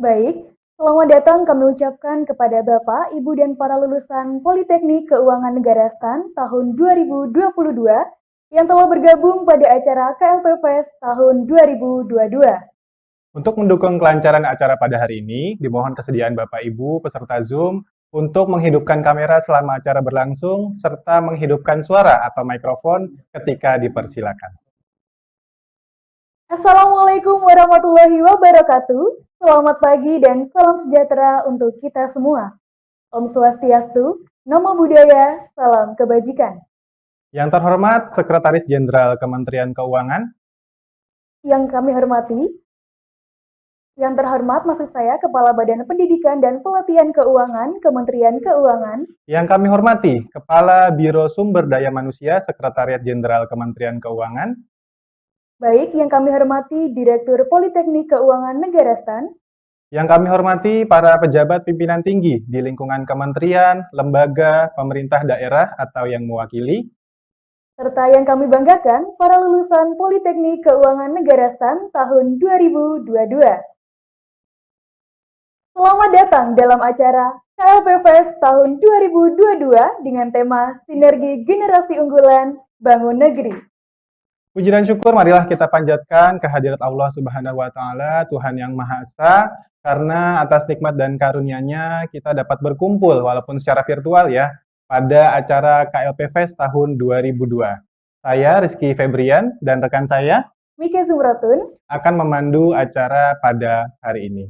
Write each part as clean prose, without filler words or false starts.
Baik, selamat datang kami ucapkan kepada Bapak, Ibu, dan para lulusan Politeknik Keuangan Negara STAN tahun 2022 yang telah bergabung pada acara KLP Fest tahun 2022. Untuk mendukung kelancaran acara pada hari ini, dimohon kesediaan Bapak Ibu peserta Zoom untuk menghidupkan kamera selama acara berlangsung, serta menghidupkan suara atau mikrofon ketika dipersilakan. Assalamualaikum warahmatullahi wabarakatuh. Selamat pagi dan salam sejahtera untuk kita semua. Om Swastiastu, Namo Buddhaya, salam kebajikan. Yang terhormat Sekretaris Jenderal Kementerian Keuangan, Yang kami hormati, yang terhormat maksud saya Kepala Badan Pendidikan dan Pelatihan Keuangan, Kementerian Keuangan, yang kami hormati Kepala Biro Sumber Daya Manusia Sekretariat Jenderal Kementerian Keuangan, baik yang kami hormati Direktur Politeknik Keuangan Negara STAN, yang kami hormati para pejabat pimpinan tinggi di lingkungan kementerian, lembaga, pemerintah daerah atau yang mewakili, serta yang kami banggakan para lulusan Politeknik Keuangan Negara STAN tahun 2022. Selamat datang dalam acara KLP Fest tahun 2022 dengan tema Sinergi Generasi Unggulan Bangun Negeri. Puji dan syukur marilah kita panjatkan kehadirat Allah Subhanahu wa Ta'ala, Tuhan yang Maha Esa, karena atas nikmat dan karunia-Nya kita dapat berkumpul walaupun secara virtual ya pada acara KLP Fest tahun 2002. Saya Rizky Febrian dan rekan saya Mika Zumratun akan memandu acara pada hari ini.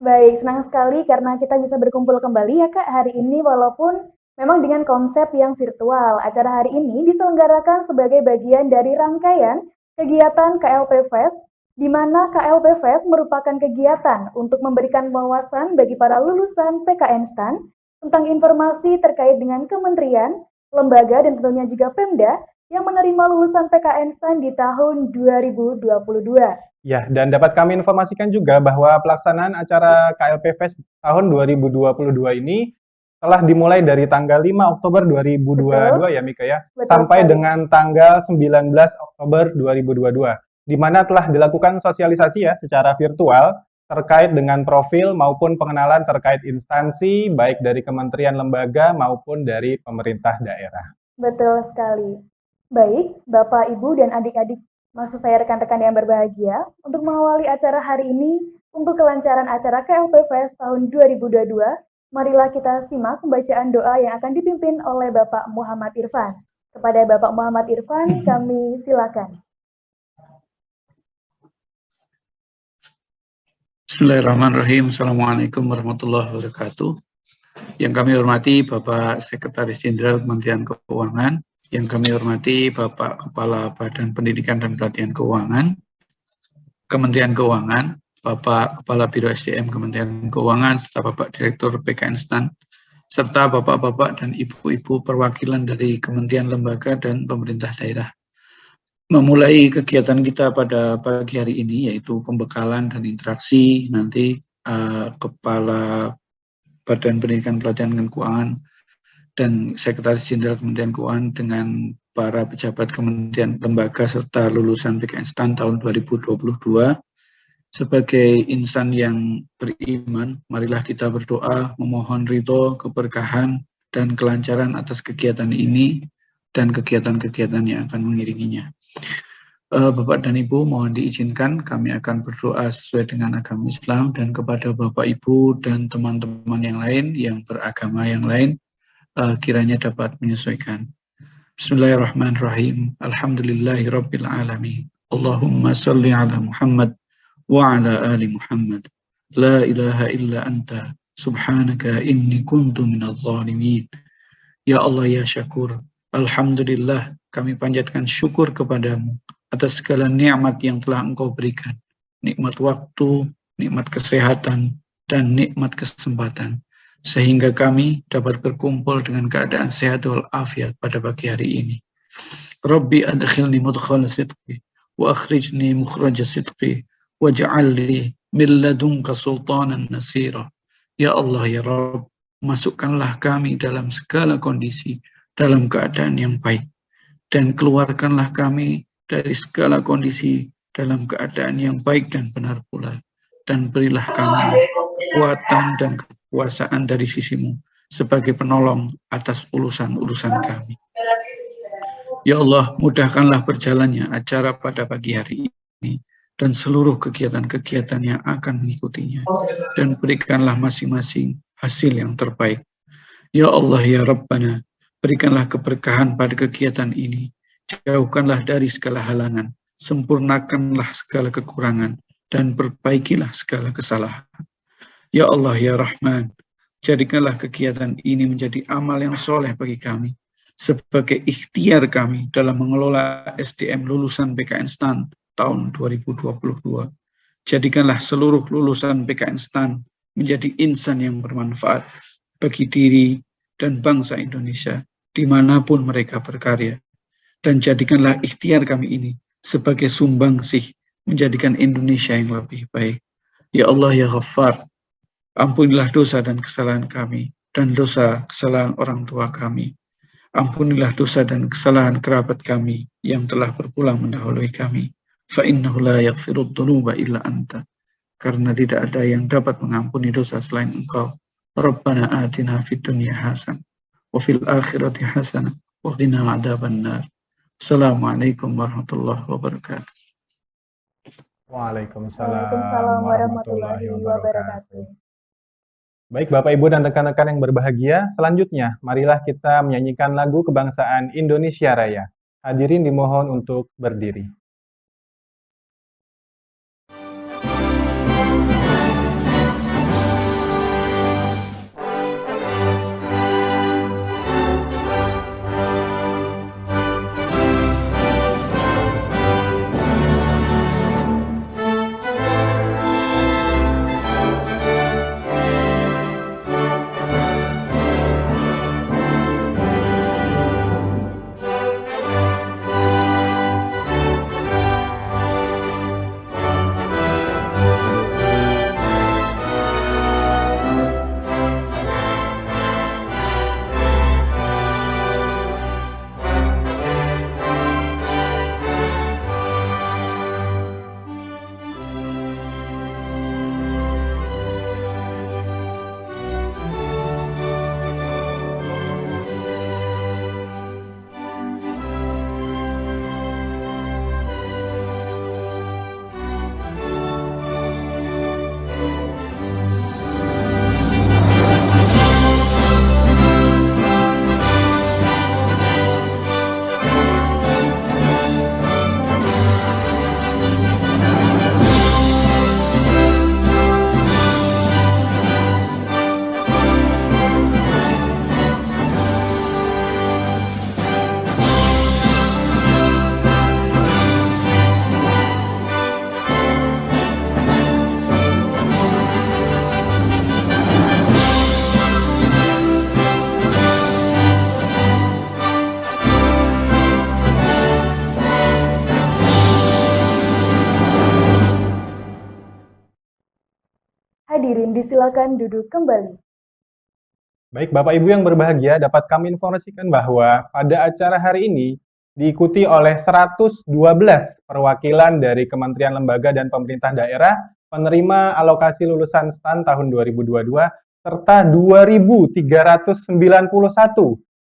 Baik, senang sekali karena kita bisa berkumpul kembali ya Kak hari ini walaupun memang dengan konsep yang virtual. Acara hari ini diselenggarakan sebagai bagian dari rangkaian kegiatan KLP Fest, di mana KLP Fest merupakan kegiatan untuk memberikan wawasan bagi para lulusan PKN STAN tentang informasi terkait dengan kementerian, lembaga, dan tentunya juga Pemda yang menerima lulusan PKN STAN di tahun 2022. Ya, dan dapat kami informasikan juga bahwa pelaksanaan acara KLP Fest tahun 2022 ini telah dimulai dari tanggal 5 Oktober 2022 ya Mika ya, sampai sekali. dengan tanggal 19 Oktober 2022, di mana telah dilakukan sosialisasi ya secara virtual terkait dengan profil maupun pengenalan terkait instansi baik dari kementerian lembaga maupun dari pemerintah daerah. Betul sekali. Baik, Bapak, Ibu, dan adik-adik, maksud saya rekan-rekan yang berbahagia, untuk mengawali acara hari ini, untuk kelancaran acara KLP Fest tahun 2022, marilah kita simak pembacaan doa yang akan dipimpin oleh Bapak Muhammad Irfan. Kepada Bapak Muhammad Irfan, kami silakan. Bismillahirrahmanirrahim. Assalamualaikum warahmatullahi wabarakatuh. Yang kami hormati Bapak Sekretaris Jenderal Kementerian Keuangan, yang kami hormati Bapak Kepala Badan Pendidikan dan Pelatihan Keuangan, Kementerian Keuangan, Bapak Kepala Biro SDM Kementerian Keuangan, serta Bapak Direktur PKN STAN, serta Bapak-Bapak dan Ibu-Ibu perwakilan dari Kementerian Lembaga dan Pemerintah Daerah. Memulai kegiatan kita pada pagi hari ini, yaitu pembekalan dan interaksi, nanti Kepala Badan Pendidikan Pelatihan dan Keuangan dan Sekretaris Jenderal Kementerian Keuangan dengan para pejabat kementerian lembaga serta lulusan PKN STAN tahun 2022. Sebagai insan yang beriman, marilah kita berdoa memohon ridho, keberkahan, dan kelancaran atas kegiatan ini dan kegiatan-kegiatan yang akan mengiringinya. Bapak dan Ibu, mohon diizinkan kami akan berdoa sesuai dengan agama Islam, dan kepada Bapak Ibu dan teman-teman yang lain yang beragama yang lain kiranya dapat menyesuaikan. Bismillahirrahmanirrahim. Alhamdulillahirabbil alamin. Allahumma shalli ala Muhammad wa ala ali Muhammad. La ilaha illa anta subhanaka inni kuntu minadh dhalimin. Ya Allah ya Syakur, alhamdulillah kami panjatkan syukur kepadamu atas segala nikmat yang telah Engkau berikan. Nikmat waktu, nikmat kesehatan, dan nikmat kesempatan, sehingga kami dapat berkumpul dengan keadaan sehat walafiat pada pagi hari ini. Rabbi adkhilni mudkhala sidqi wa akhrijni mukhraja sidqi waj'al li min ladunka sultanan nasira. Ya Allah ya Rabb, masukkanlah kami dalam segala kondisi dalam keadaan yang baik, dan keluarkanlah kami dari segala kondisi dalam keadaan yang baik dan benar pula. dan berilah kami kekuatan dan kekuasaan dari sisimu sebagai penolong atas urusan-urusan kami. Ya Allah, mudahkanlah berjalannya acara pada pagi hari ini dan seluruh kegiatan-kegiatan yang akan mengikutinya, dan berikanlah masing-masing hasil yang terbaik. Ya Allah, ya Rabbana, berikanlah keberkahan pada kegiatan ini, jauhkanlah dari segala halangan, sempurnakanlah segala kekurangan, dan perbaikilah segala kesalahan. Ya Allah, ya Rahman, jadikanlah kegiatan ini menjadi amal yang soleh bagi kami, sebagai ikhtiar kami dalam mengelola SDM lulusan PKN STAN tahun 2022. Jadikanlah seluruh lulusan PKN STAN menjadi insan yang bermanfaat bagi diri dan bangsa Indonesia dimanapun mereka berkarya. Dan jadikanlah ikhtiar kami ini sebagai sumbangsih menjadikan Indonesia yang lebih baik. Ya Allah, ya Ghaffar, ampunilah dosa dan kesalahan kami dan dosa kesalahan orang tua kami. Ampunilah dosa dan kesalahan kerabat kami yang telah berpulang mendahului kami. Fa innahu la yaghfirud dzunuba illa anta. Karena tidak ada yang dapat mengampuni dosa selain Engkau. Rabbana atina fid dunya hasanah wa fil akhirati hasanah wa qina adzabannar. Assalamualaikum warahmatullahi wabarakatuh. Waalaikumsalam warahmatullahi wabarakatuh. Baik Bapak Ibu dan rekan-rekan yang berbahagia, selanjutnya marilah kita menyanyikan lagu kebangsaan Indonesia Raya. Hadirin dimohon untuk berdiri. Hadirin disilakan duduk kembali. Baik Bapak Ibu yang berbahagia, dapat kami informasikan bahwa pada acara hari ini diikuti oleh 112 perwakilan dari kementerian lembaga dan pemerintah daerah penerima alokasi lulusan STAN tahun 2022 serta 2.391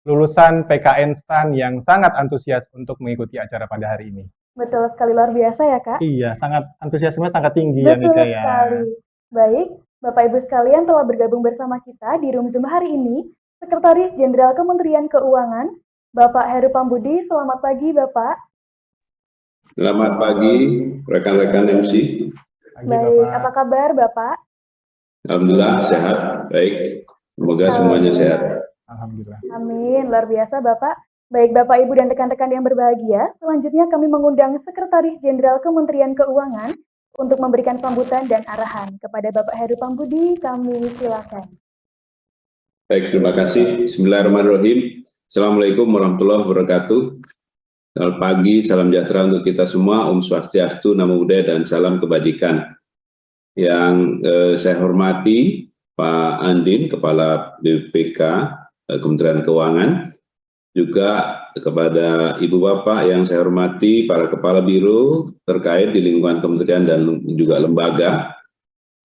lulusan PKN STAN yang sangat antusias untuk mengikuti acara pada hari ini. Betul sekali, luar biasa ya Kak? Iya, sangat antusiasme sangat tinggi ya Betul Mika ya. sekali. Baik, Bapak Ibu sekalian telah bergabung bersama kita di Room Zoom hari ini, Sekretaris Jenderal Kementerian Keuangan, Bapak Heru Pambudi. Selamat pagi Bapak. Selamat pagi rekan-rekan MC. Baik, apa kabar Bapak? Alhamdulillah sehat, baik. Semoga semuanya sehat. Alhamdulillah. Amin, luar biasa Bapak. Baik Bapak Ibu dan rekan-rekan yang berbahagia, selanjutnya kami mengundang Sekretaris Jenderal Kementerian Keuangan untuk memberikan sambutan dan arahan kepada Bapak Heru Pambudi. Kami silakan. Baik, terima kasih. Bismillahirrahmanirrahim. Assalamualaikum warahmatullahi wabarakatuh. Selamat pagi, salam sejahtera untuk kita semua. Om Swastiastu, Namo Buddhaya, dan salam kebajikan. Yang saya hormati Pak Andin, Kepala BPK Kementerian Keuangan, juga kepada Ibu Bapak yang saya hormati, para Kepala Biro terkait di lingkungan Kementerian dan juga lembaga,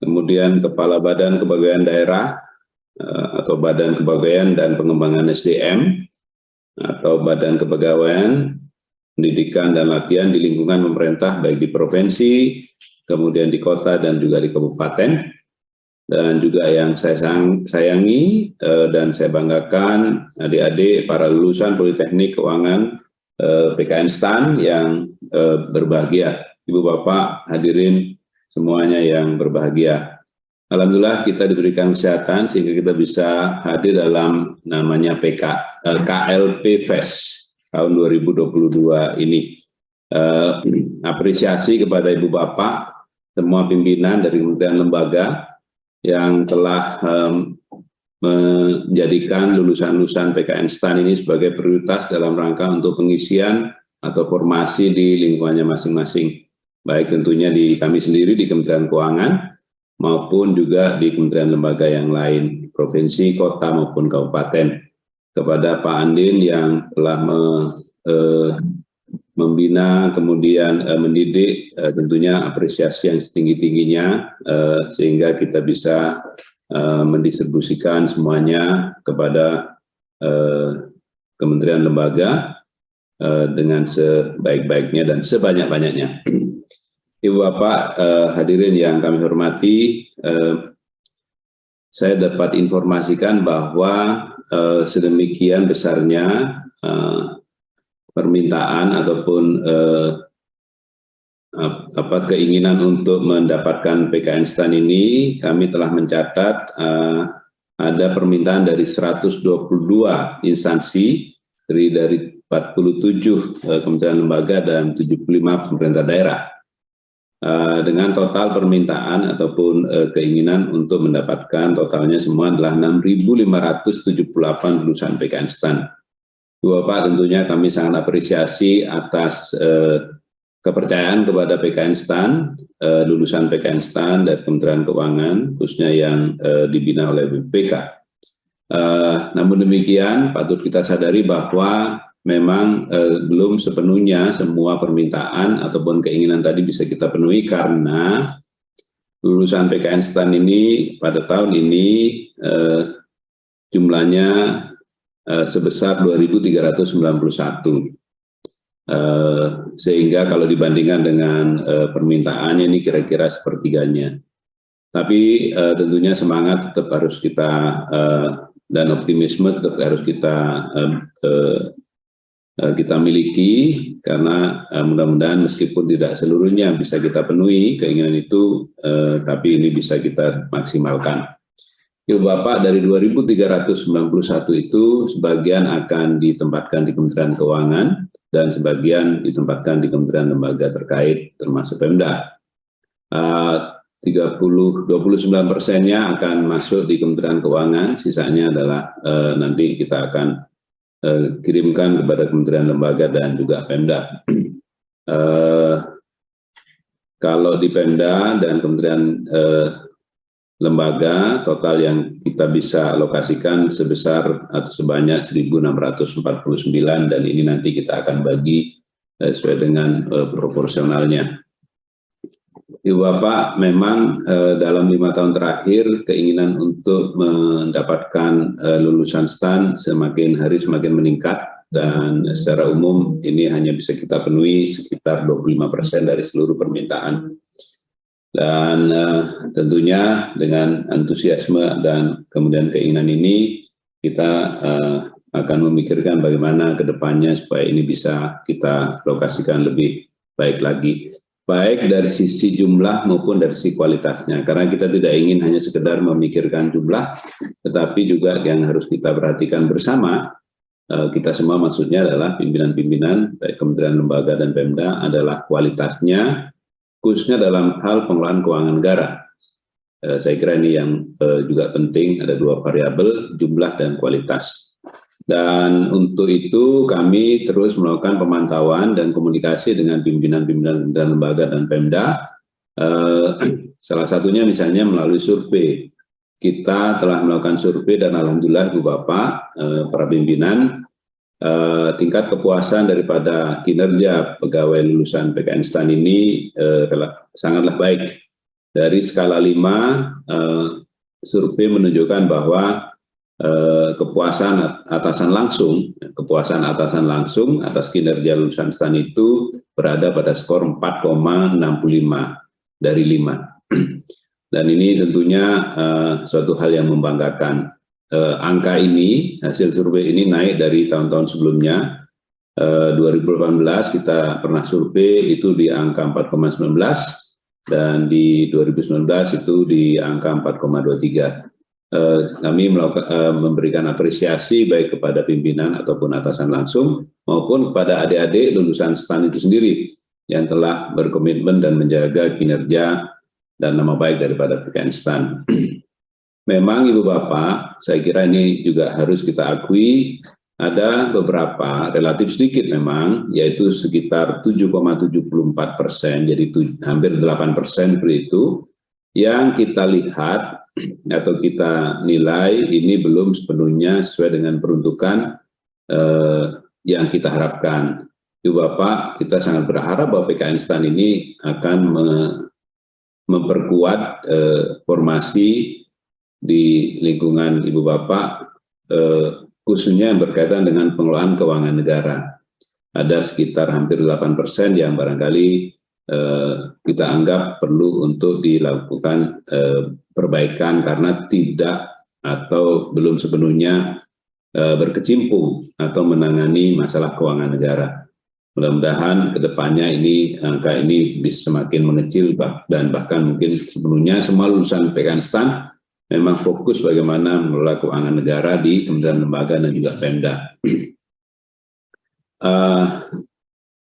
kemudian Kepala Badan Kepegawaian Daerah atau Badan Kepegawaian dan Pengembangan SDM, atau Badan Kepegawaian, Pendidikan dan Latihan di lingkungan pemerintah baik di provinsi, kemudian di kota dan juga di kabupaten. Dan juga yang saya sayangi dan saya banggakan adik-adik para lulusan Politeknik Keuangan PKN STAN yang berbahagia. Ibu Bapak hadirin semuanya yang berbahagia. Alhamdulillah kita diberikan kesehatan sehingga kita bisa hadir dalam namanya KLP Fest tahun 2022 ini. Apresiasi kepada Ibu Bapak, semua pimpinan dari kementerian lembaga yang telah menjadikan lulusan-lulusan PKN STAN ini sebagai prioritas dalam rangka untuk pengisian atau formasi di lingkungannya masing-masing. Baik tentunya di kami sendiri di Kementerian Keuangan maupun juga di kementerian lembaga yang lain, provinsi, kota maupun kabupaten. Kepada Pak Andin yang telah membina, kemudian mendidik, tentunya apresiasi yang setinggi-tingginya, sehingga kita bisa mendistribusikan semuanya kepada kementerian lembaga dengan sebaik-baiknya dan sebanyak-banyaknya. Ibu Bapak hadirin yang kami hormati, saya dapat informasikan bahwa sedemikian besarnya permintaan ataupun keinginan untuk mendapatkan PKN STAN ini, kami telah mencatat ada permintaan dari 122 instansi dari 47 kementerian lembaga dan 75 pemerintah daerah, dengan total permintaan ataupun keinginan untuk mendapatkan totalnya semua adalah 6.578 lulusan PKN STAN. Bapak, tentunya kami sangat apresiasi atas kepercayaan kepada PKN STAN, lulusan PKN STAN dari Kementerian Keuangan, khususnya yang dibina oleh BPK. Namun demikian, patut kita sadari bahwa memang belum sepenuhnya semua permintaan ataupun keinginan tadi bisa kita penuhi, karena lulusan PKN STAN ini pada tahun ini jumlahnya sebesar 2.391, sehingga kalau dibandingkan dengan permintaannya ini kira-kira sepertiganya. Tapi tentunya semangat tetap harus kita dan optimisme tetap harus kita miliki, karena mudah-mudahan meskipun tidak seluruhnya bisa kita penuhi keinginan itu, tapi ini bisa kita maksimalkan. Ibu Bapak, dari 2.391 itu sebagian akan ditempatkan di Kementerian Keuangan dan sebagian ditempatkan di kementerian lembaga terkait termasuk Pemda. 29%-nya akan masuk di Kementerian Keuangan, sisanya adalah nanti kita akan kirimkan kepada kementerian lembaga dan juga Pemda. Kalau di Pemda dan kementerian lembaga, total yang kita bisa alokasikan sebesar atau sebanyak 1.649, dan ini nanti kita akan bagi sesuai dengan proporsionalnya. Ibu Bapak, memang dalam 5 tahun terakhir keinginan untuk mendapatkan lulusan STAN semakin hari semakin meningkat, dan secara umum ini hanya bisa kita penuhi sekitar 25% dari seluruh permintaan. Dan tentunya dengan antusiasme dan kemudian keinginan ini, kita akan memikirkan bagaimana ke depannya supaya ini bisa kita alokasikan lebih baik lagi, baik dari sisi jumlah maupun dari sisi kualitasnya. Karena kita tidak ingin hanya sekedar memikirkan jumlah, tetapi juga yang harus kita perhatikan bersama, kita semua maksudnya adalah pimpinan-pimpinan, baik kementerian lembaga dan Pemda, adalah kualitasnya, khususnya dalam hal pengelolaan keuangan negara. Saya kira ini yang juga penting, ada 2 variabel, jumlah dan kualitas. Dan untuk itu kami terus melakukan pemantauan dan komunikasi dengan pimpinan-pimpinan dan lembaga dan Pemda. Salah satunya misalnya melalui survei. Kita telah melakukan survei dan alhamdulillah Ibu Bapak, para pimpinan, tingkat kepuasan daripada kinerja pegawai lulusan PKN STAN ini sangatlah baik. dari skala 5, survei menunjukkan bahwa kepuasan atasan langsung atas kinerja lulusan STAN itu berada pada skor 4,65 dari 5. Dan ini tentunya suatu hal yang membanggakan. Angka ini, hasil survei ini naik dari tahun-tahun sebelumnya. 2018 kita pernah survei itu di angka 4,19 dan di 2019 itu di angka 4,23. Kami memberikan apresiasi baik kepada pimpinan ataupun atasan langsung maupun kepada adik-adik lulusan STAN itu sendiri yang telah berkomitmen dan menjaga kinerja dan nama baik daripada PKN STAN. Memang Ibu Bapak, saya kira ini juga harus kita akui, ada beberapa relatif sedikit memang, yaitu sekitar 7,74%, jadi hampir 8% seperti itu, yang kita lihat atau kita nilai ini belum sepenuhnya sesuai dengan peruntukan yang kita harapkan. Ibu Bapak, kita sangat berharap bahwa PKN STAN ini akan memperkuat formasi di lingkungan Ibu Bapak, khususnya yang berkaitan dengan pengelolaan keuangan negara. Ada sekitar hampir 8% yang barangkali kita anggap perlu untuk dilakukan perbaikan karena tidak atau belum sepenuhnya berkecimpung atau menangani masalah keuangan negara. Mudah-mudahan kedepannya angka ini bisa semakin mengecil dan bahkan mungkin sepenuhnya semua lulusan PKN STAN memang fokus bagaimana mengelola keuangan negara di kementerian lembaga dan juga Pemda.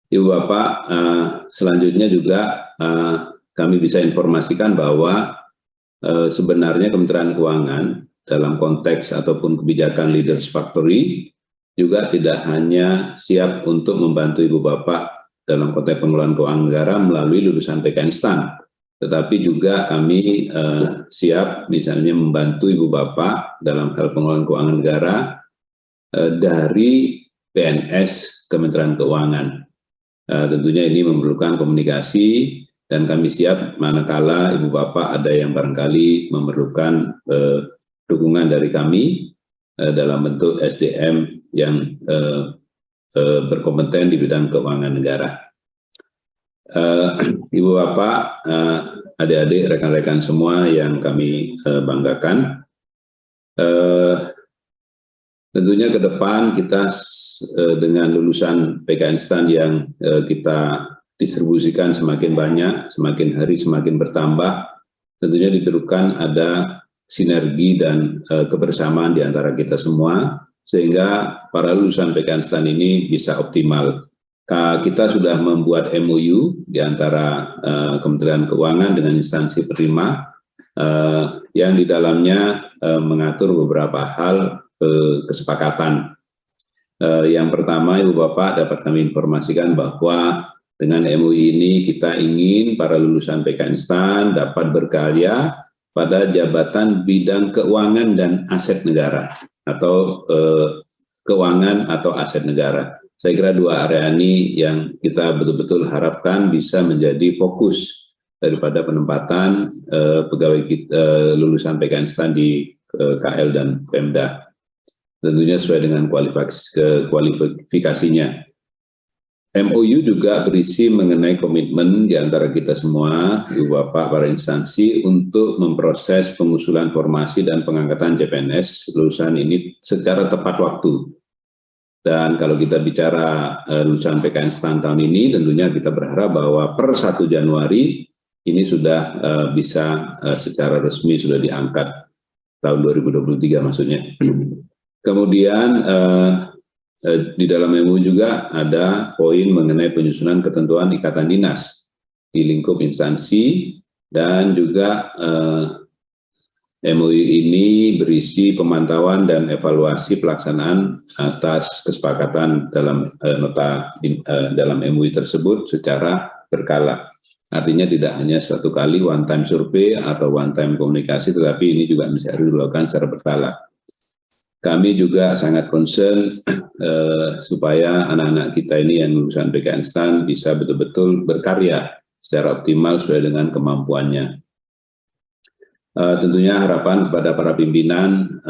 Ibu Bapak, selanjutnya juga kami bisa informasikan bahwa sebenarnya Kementerian Keuangan dalam konteks ataupun kebijakan Leaders Factory juga tidak hanya siap untuk membantu Ibu Bapak dalam konteks pengelolaan keuangan negara melalui lulusan PKN STAN, tetapi juga kami siap misalnya membantu Ibu Bapak dalam hal pengelolaan keuangan negara dari PNS Kementerian Keuangan. Tentunya ini memerlukan komunikasi dan kami siap manakala Ibu Bapak ada yang barangkali memerlukan dukungan dari kami dalam bentuk SDM yang berkompeten di bidang keuangan negara. Ibu Bapak, adik-adik, rekan-rekan semua yang kami banggakan, tentunya ke depan kita dengan lulusan PKN STAN yang kita distribusikan semakin banyak, semakin hari semakin bertambah, tentunya diperlukan ada sinergi dan kebersamaan di antara kita semua, sehingga para lulusan PKN STAN ini bisa optimal. Kita sudah membuat MOU di antara Kementerian Keuangan dengan instansi penerima yang di dalamnya mengatur beberapa hal kesepakatan. Yang pertama, Ibu Bapak, dapat kami informasikan bahwa dengan MOU ini kita ingin para lulusan PKN STAN dapat berkarya pada jabatan bidang keuangan dan aset negara atau keuangan atau aset negara. Saya kira dua area ini yang kita betul-betul harapkan bisa menjadi fokus daripada penempatan pegawai lulusan PKN STAN di KL dan Pemda. Tentunya sesuai dengan kualifikasinya. MOU juga berisi mengenai komitmen di antara kita semua, Ibu Bapak, para instansi untuk memproses pengusulan formasi dan pengangkatan CPNS lulusan ini secara tepat waktu. Dan kalau kita bicara lulusan PKN STAN tahun ini, tentunya kita berharap bahwa per 1 Januari ini sudah bisa secara resmi sudah diangkat tahun 2023 maksudnya. Kemudian di dalam MOU juga ada poin mengenai penyusunan ketentuan ikatan dinas di lingkup instansi, dan juga MOU ini berisi pemantauan dan evaluasi pelaksanaan atas kesepakatan dalam dalam MOU tersebut secara berkala. Artinya tidak hanya satu kali one time survei atau one time komunikasi, tetapi ini juga harus dilakukan secara berkala. Kami juga sangat concern supaya anak-anak kita ini yang lulusan PKN STAN bisa betul-betul berkarya secara optimal sesuai dengan kemampuannya. Tentunya harapan kepada para pimpinan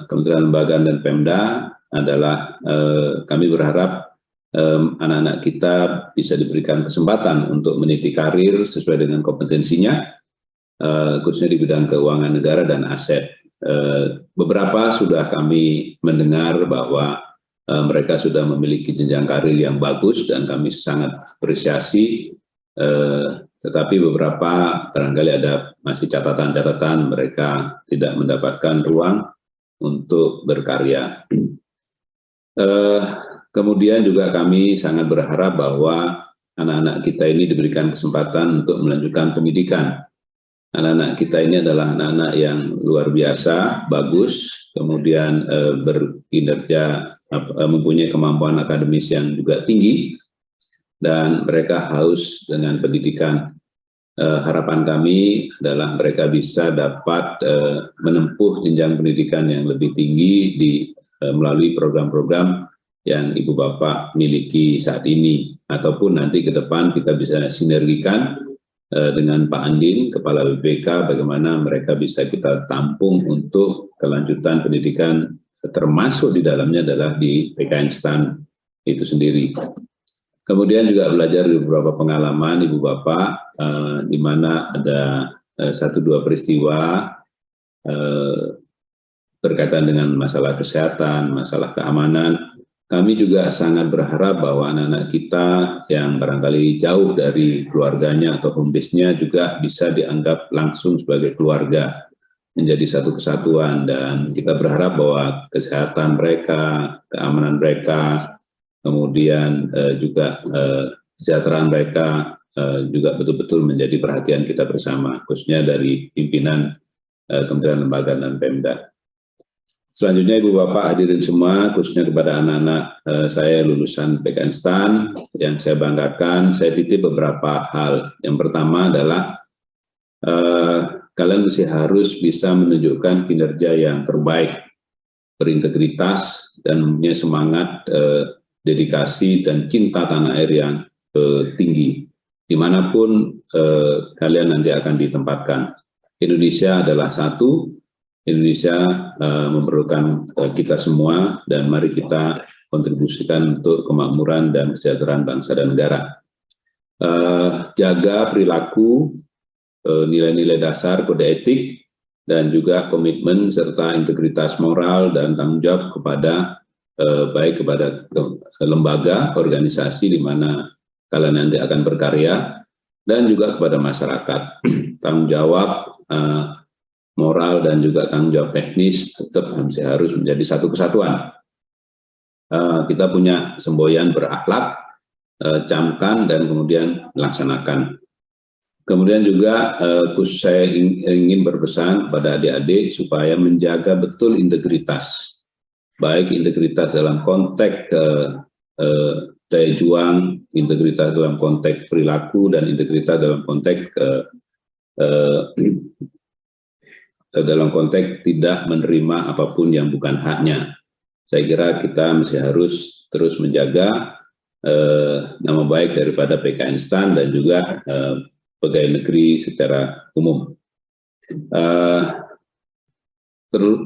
Kementerian Lembaga dan Pemda adalah kami berharap anak-anak kita bisa diberikan kesempatan untuk meniti karir sesuai dengan kompetensinya, khususnya di bidang keuangan negara dan aset. Beberapa sudah kami mendengar bahwa mereka sudah memiliki jenjang karir yang bagus dan kami sangat apresiasi, tetapi beberapa barangkali ada masih catatan-catatan mereka tidak mendapatkan ruang untuk berkarya. Kemudian juga kami sangat berharap bahwa anak-anak kita ini diberikan kesempatan untuk melanjutkan pendidikan. Anak-anak kita ini adalah anak-anak yang luar biasa, bagus, kemudian berkinerja, mempunyai kemampuan akademis yang juga tinggi, dan mereka haus dengan pendidikan. Harapan kami adalah mereka bisa dapat menempuh jenjang pendidikan yang lebih tinggi melalui program-program yang Ibu Bapak miliki saat ini, ataupun nanti ke depan kita bisa sinergikan dengan Pak Andin, Kepala BPK, bagaimana mereka bisa kita tampung untuk kelanjutan pendidikan, termasuk di dalamnya adalah di PKN STAN itu sendiri. Kemudian juga belajar dari beberapa pengalaman Ibu Bapak, di mana ada 1-2 peristiwa berkaitan dengan masalah kesehatan, masalah keamanan. Kami juga sangat berharap bahwa anak-anak kita yang barangkali jauh dari keluarganya atau home base-nya juga bisa dianggap langsung sebagai keluarga, menjadi satu kesatuan, dan kita berharap bahwa kesehatan mereka, keamanan mereka, kemudian juga kesejahteraan mereka juga betul-betul menjadi perhatian kita bersama, khususnya dari pimpinan Kementerian Lembaga dan Pemda. Selanjutnya Ibu Bapak hadirin semua, khususnya kepada anak-anak saya lulusan PKN STAN, yang saya banggakan, saya titip beberapa hal. Yang pertama adalah kalian mesti harus bisa menunjukkan kinerja yang terbaik, berintegritas, dan mempunyai semangat, dedikasi, dan cinta tanah air yang tinggi. Dimanapun kalian nanti akan ditempatkan. Indonesia adalah satu, Indonesia memerlukan kita semua, dan mari kita kontribusikan untuk kemakmuran dan kesejahteraan bangsa dan negara. Jaga perilaku, nilai-nilai dasar, kode etik, dan juga komitmen serta integritas moral dan tanggung jawab kepada baik kepada lembaga, organisasi di mana kalian nanti akan berkarya, dan juga kepada masyarakat. Tanggung jawab moral dan juga tanggung jawab teknis tetap harus menjadi satu kesatuan. Kita punya semboyan berakhlak, camkan, dan kemudian laksanakan. Kemudian juga saya ingin berpesan kepada adik-adik supaya menjaga betul integritas, baik integritas dalam konteks daya juang, integritas dalam konteks perilaku, dan integritas dalam konteks tidak menerima apapun yang bukan haknya. Saya kira kita masih harus terus menjaga nama baik daripada PKN STAN dan juga pegawai negeri secara umum.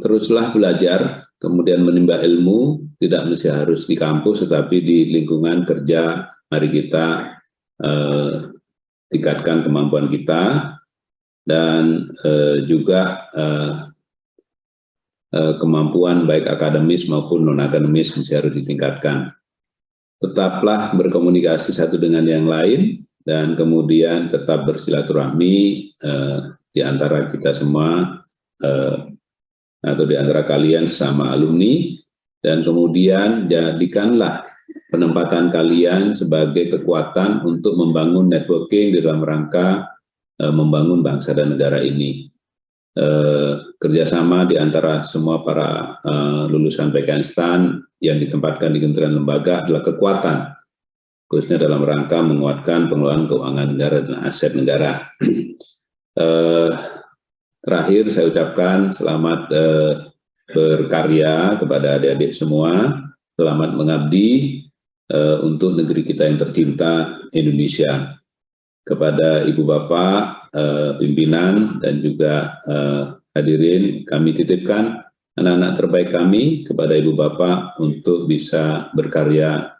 Teruslah belajar, kemudian menimba ilmu, tidak mesti harus di kampus, tetapi di lingkungan kerja. Mari kita tingkatkan kemampuan kita, dan juga kemampuan baik akademis maupun non-akademis mesti harus ditingkatkan. Tetaplah berkomunikasi satu dengan yang lain, dan kemudian tetap bersilaturahmi di antara kita semua, atau di antara kalian sama alumni, dan kemudian jadikanlah penempatan kalian sebagai kekuatan untuk membangun networking di dalam rangka membangun bangsa dan negara ini. Kerjasama di antara semua para lulusan PKN STAN yang ditempatkan di kementerian lembaga adalah kekuatan, khususnya dalam rangka menguatkan pengelolaan keuangan negara dan aset negara. Terakhir saya ucapkan selamat berkarya kepada adik-adik semua, selamat mengabdi untuk negeri kita yang tercinta, Indonesia. Kepada Ibu Bapak, pimpinan dan juga hadirin, kami titipkan anak-anak terbaik kami kepada Ibu Bapak untuk bisa berkarya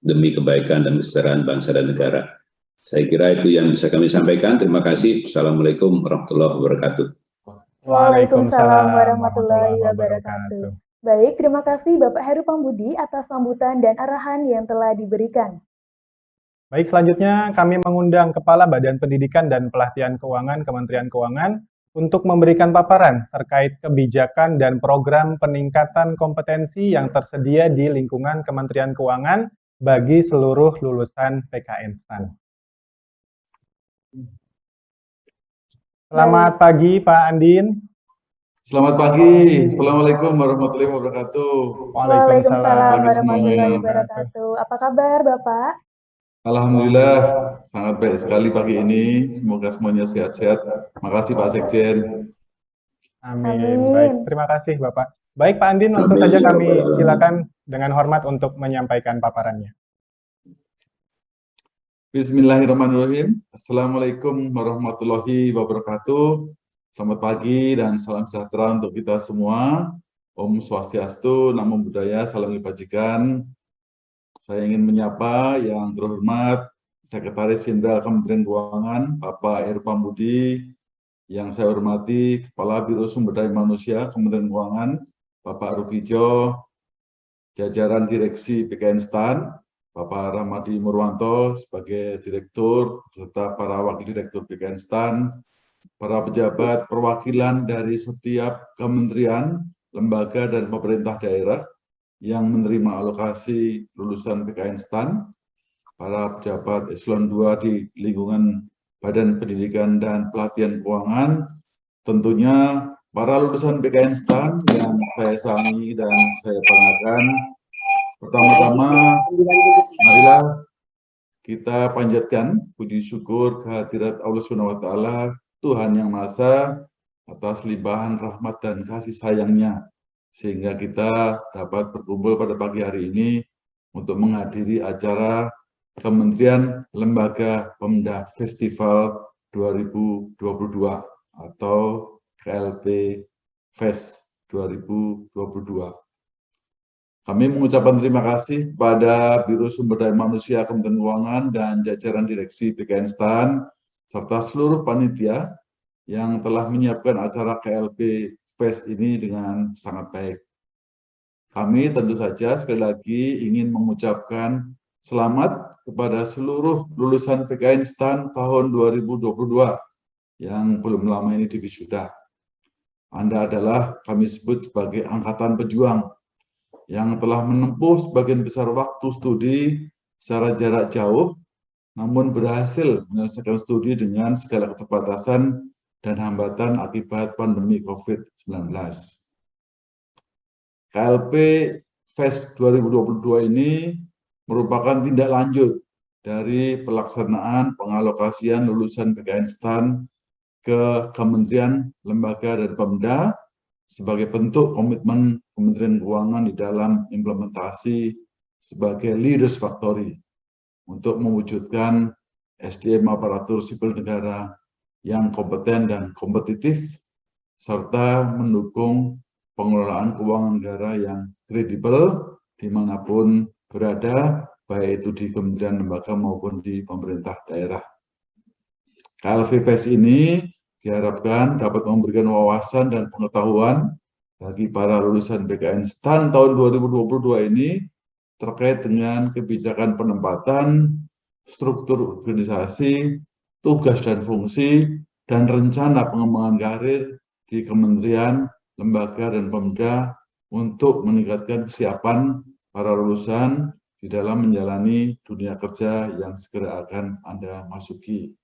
demi kebaikan dan kesejahteraan bangsa dan negara. Saya kira itu yang bisa kami sampaikan. Terima kasih. Assalamualaikum warahmatullahi wabarakatuh. Waalaikumsalam warahmatullahi wabarakatuh. Baik, terima kasih Bapak Heru Pambudi atas sambutan dan arahan yang telah diberikan. Baik, selanjutnya kami mengundang Kepala Badan Pendidikan dan Pelatihan Keuangan Kementerian Keuangan untuk memberikan paparan terkait kebijakan dan program peningkatan kompetensi yang tersedia di lingkungan Kementerian Keuangan bagi seluruh lulusan PKN STAN. Selamat pagi Pak Andin. Selamat pagi. Assalamualaikum warahmatullahi wabarakatuh. Waalaikumsalam warahmatullahi wabarakatuh. Apa kabar Bapak? Alhamdulillah, sangat baik sekali pagi ini. Semoga semuanya sehat-sehat. Makasih Pak Sekjen. Amin. Baik, terima kasih Bapak. Baik Pak Andin, langsung saja kami silakan dengan hormat untuk menyampaikan paparannya. Bismillahirrahmanirrahim. Assalamualaikum warahmatullahi wabarakatuh. Selamat pagi dan salam sejahtera untuk kita semua. Om Swastiastu, Namo Buddhaya, salam kebajikan. Saya ingin menyapa yang terhormat Sekretaris Jenderal Kementerian Keuangan, Bapak Heru Pambudi, yang saya hormati Kepala Biro Sumber Daya Manusia Kementerian Keuangan, Bapak Rukijo, jajaran Direksi PKN STAN, Bapak Rahmadi Murwanto sebagai Direktur, serta para Wakil Direktur PKN STAN, para pejabat perwakilan dari setiap kementerian, lembaga, dan pemerintah daerah yang menerima alokasi lulusan PKN STAN, para pejabat eselon 2 di lingkungan Badan Pendidikan dan Pelatihan Keuangan, tentunya para lulusan PKN STAN yang saya sayangi dan saya banggakan. Pertama-tama, marilah kita panjatkan puji syukur kehadirat Allah SWT, Tuhan Yang Maha Esa, atas limpahan rahmat dan kasih sayangnya, sehingga kita dapat berkumpul pada pagi hari ini untuk menghadiri acara Kementerian Lembaga Pemda Festival 2022 atau KLP Fest 2022. Kami mengucapkan terima kasih kepada Biro Sumber Daya Manusia Kementerian Keuangan dan jajaran Direksi PKN STAN, serta seluruh panitia yang telah menyiapkan acara KLP Fest ini dengan sangat baik. Kami tentu saja sekali lagi ingin mengucapkan selamat kepada seluruh lulusan PKN STAN tahun 2022 yang belum lama ini diwisuda. Anda adalah kami sebut sebagai angkatan pejuang yang telah menempuh sebagian besar waktu studi secara jarak jauh, namun berhasil menyelesaikan studi dengan segala keterbatasan dan hambatan akibat pandemi COVID-19. KLP Fest 2022 ini merupakan tindak lanjut dari pelaksanaan pengalokasian lulusan PKN STAN ke kementerian, lembaga, dan Pemda sebagai bentuk komitmen Kementerian Keuangan di dalam implementasi sebagai Leaders Factory untuk mewujudkan SDM aparatur sipil negara yang kompeten dan kompetitif, serta mendukung pengelolaan keuangan negara yang kredibel dimanapun berada, baik itu di kementerian, lembaga, maupun di pemerintah daerah. KLP Fest ini diharapkan dapat memberikan wawasan dan pengetahuan bagi para lulusan PKN STAN tahun 2022 ini terkait dengan kebijakan penempatan, struktur organisasi, tugas dan fungsi, dan rencana pengembangan karir di kementerian, lembaga, dan Pemda untuk meningkatkan kesiapan para lulusan di dalam menjalani dunia kerja yang segera akan Anda masuki.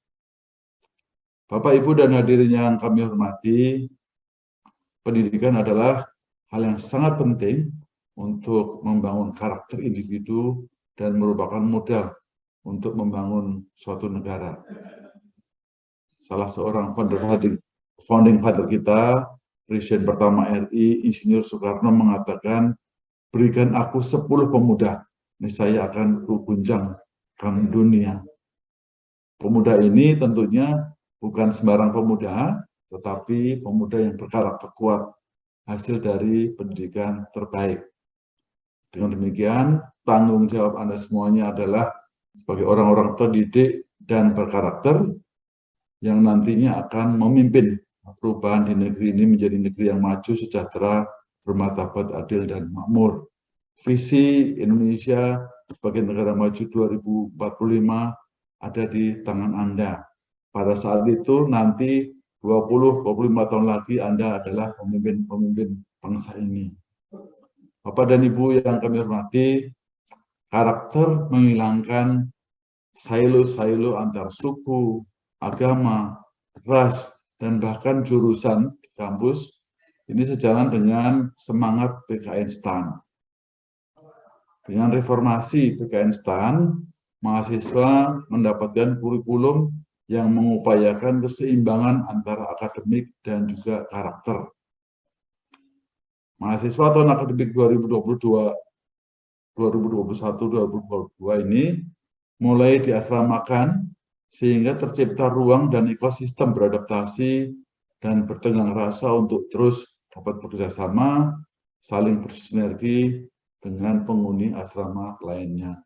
Bapak, Ibu, dan hadirin yang kami hormati, pendidikan adalah hal yang sangat penting untuk membangun karakter individu dan merupakan modal untuk membangun suatu negara. Salah seorang founding father kita, Presiden pertama RI, Insinyur Soekarno, mengatakan, berikan aku 10 pemuda, niscaya akan kuguncangkan dunia. Pemuda ini tentunya bukan sembarang pemuda, tetapi pemuda yang berkarakter kuat, hasil dari pendidikan terbaik. Dengan demikian, tanggung jawab Anda semuanya adalah sebagai orang-orang terdidik dan berkarakter yang nantinya akan memimpin perubahan di negeri ini menjadi negeri yang maju, sejahtera, bermartabat, adil, dan makmur. Visi Indonesia sebagai negara maju 2045 ada di tangan Anda. Pada saat itu nanti 20-25 tahun lagi Anda adalah pemimpin-pemimpin bangsa ini. Bapak dan Ibu yang kami hormati, karakter menghilangkan silo-silo antar suku, agama, ras, dan bahkan jurusan di kampus ini sejalan dengan semangat PKN STAN. Dengan reformasi PKN STAN, mahasiswa mendapatkan kurikulum yang mengupayakan keseimbangan antara akademik dan juga karakter. Mahasiswa tahun akademik 2021-2022 ini mulai diasramakan sehingga tercipta ruang dan ekosistem beradaptasi dan bertenggang rasa untuk terus dapat bekerjasama, saling bersinergi dengan penghuni asrama lainnya.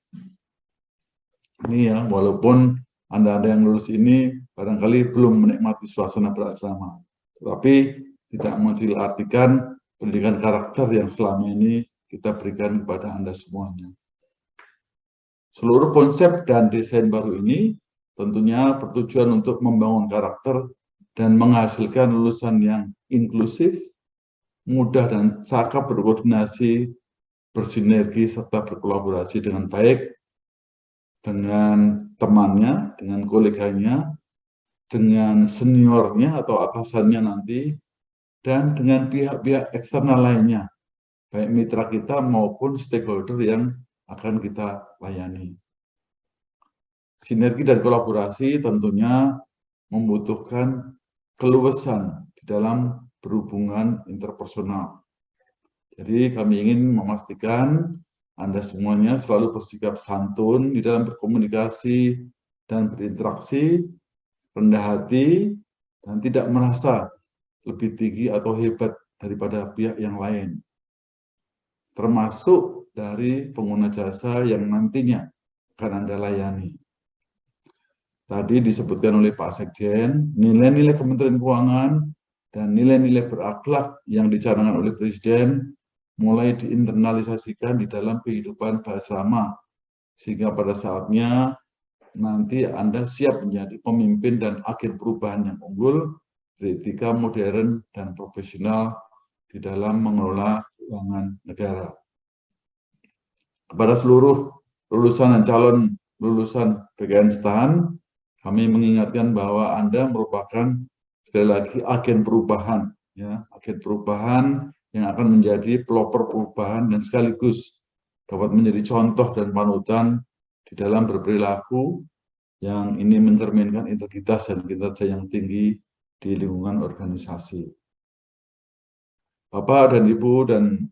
Ini ya, walaupun Anda yang lulus ini barangkali belum menikmati suasana berasrama, tetapi tidak menartikan pendidikan karakter yang selama ini kita berikan kepada Anda semuanya. Seluruh konsep dan desain baru ini tentunya bertujuan untuk membangun karakter dan menghasilkan lulusan yang inklusif, mudah dan cakap berkoordinasi, bersinergi, serta berkolaborasi dengan baik dengan temannya, dengan koleganya, dengan seniornya atau atasannya nanti, dan dengan pihak-pihak eksternal lainnya, baik mitra kita maupun stakeholder yang akan kita layani. Sinergi dan kolaborasi tentunya membutuhkan keluasan di dalam berhubungan interpersonal. Jadi kami ingin memastikan Anda semuanya selalu bersikap santun di dalam berkomunikasi dan berinteraksi, rendah hati, dan tidak merasa lebih tinggi atau hebat daripada pihak yang lain, termasuk dari pengguna jasa yang nantinya akan Anda layani. Tadi disebutkan oleh Pak Sekjen, nilai-nilai Kementerian Keuangan dan nilai-nilai berakhlak yang dicanangkan oleh Presiden mulai diinternalisasikan di dalam kehidupan berasrama, sehingga pada saatnya nanti Anda siap menjadi pemimpin dan agen perubahan yang unggul, beretika modern dan profesional di dalam mengelola keuangan negara. Kepada seluruh lulusan dan calon lulusan PKN STAN, kami mengingatkan bahwa Anda merupakan sekali lagi agen perubahan, ya, agen perubahan yang akan menjadi pelopor perubahan dan sekaligus dapat menjadi contoh dan panutan di dalam berperilaku yang ini mencerminkan integritas dan kinerja yang tinggi di lingkungan organisasi. Bapak dan Ibu dan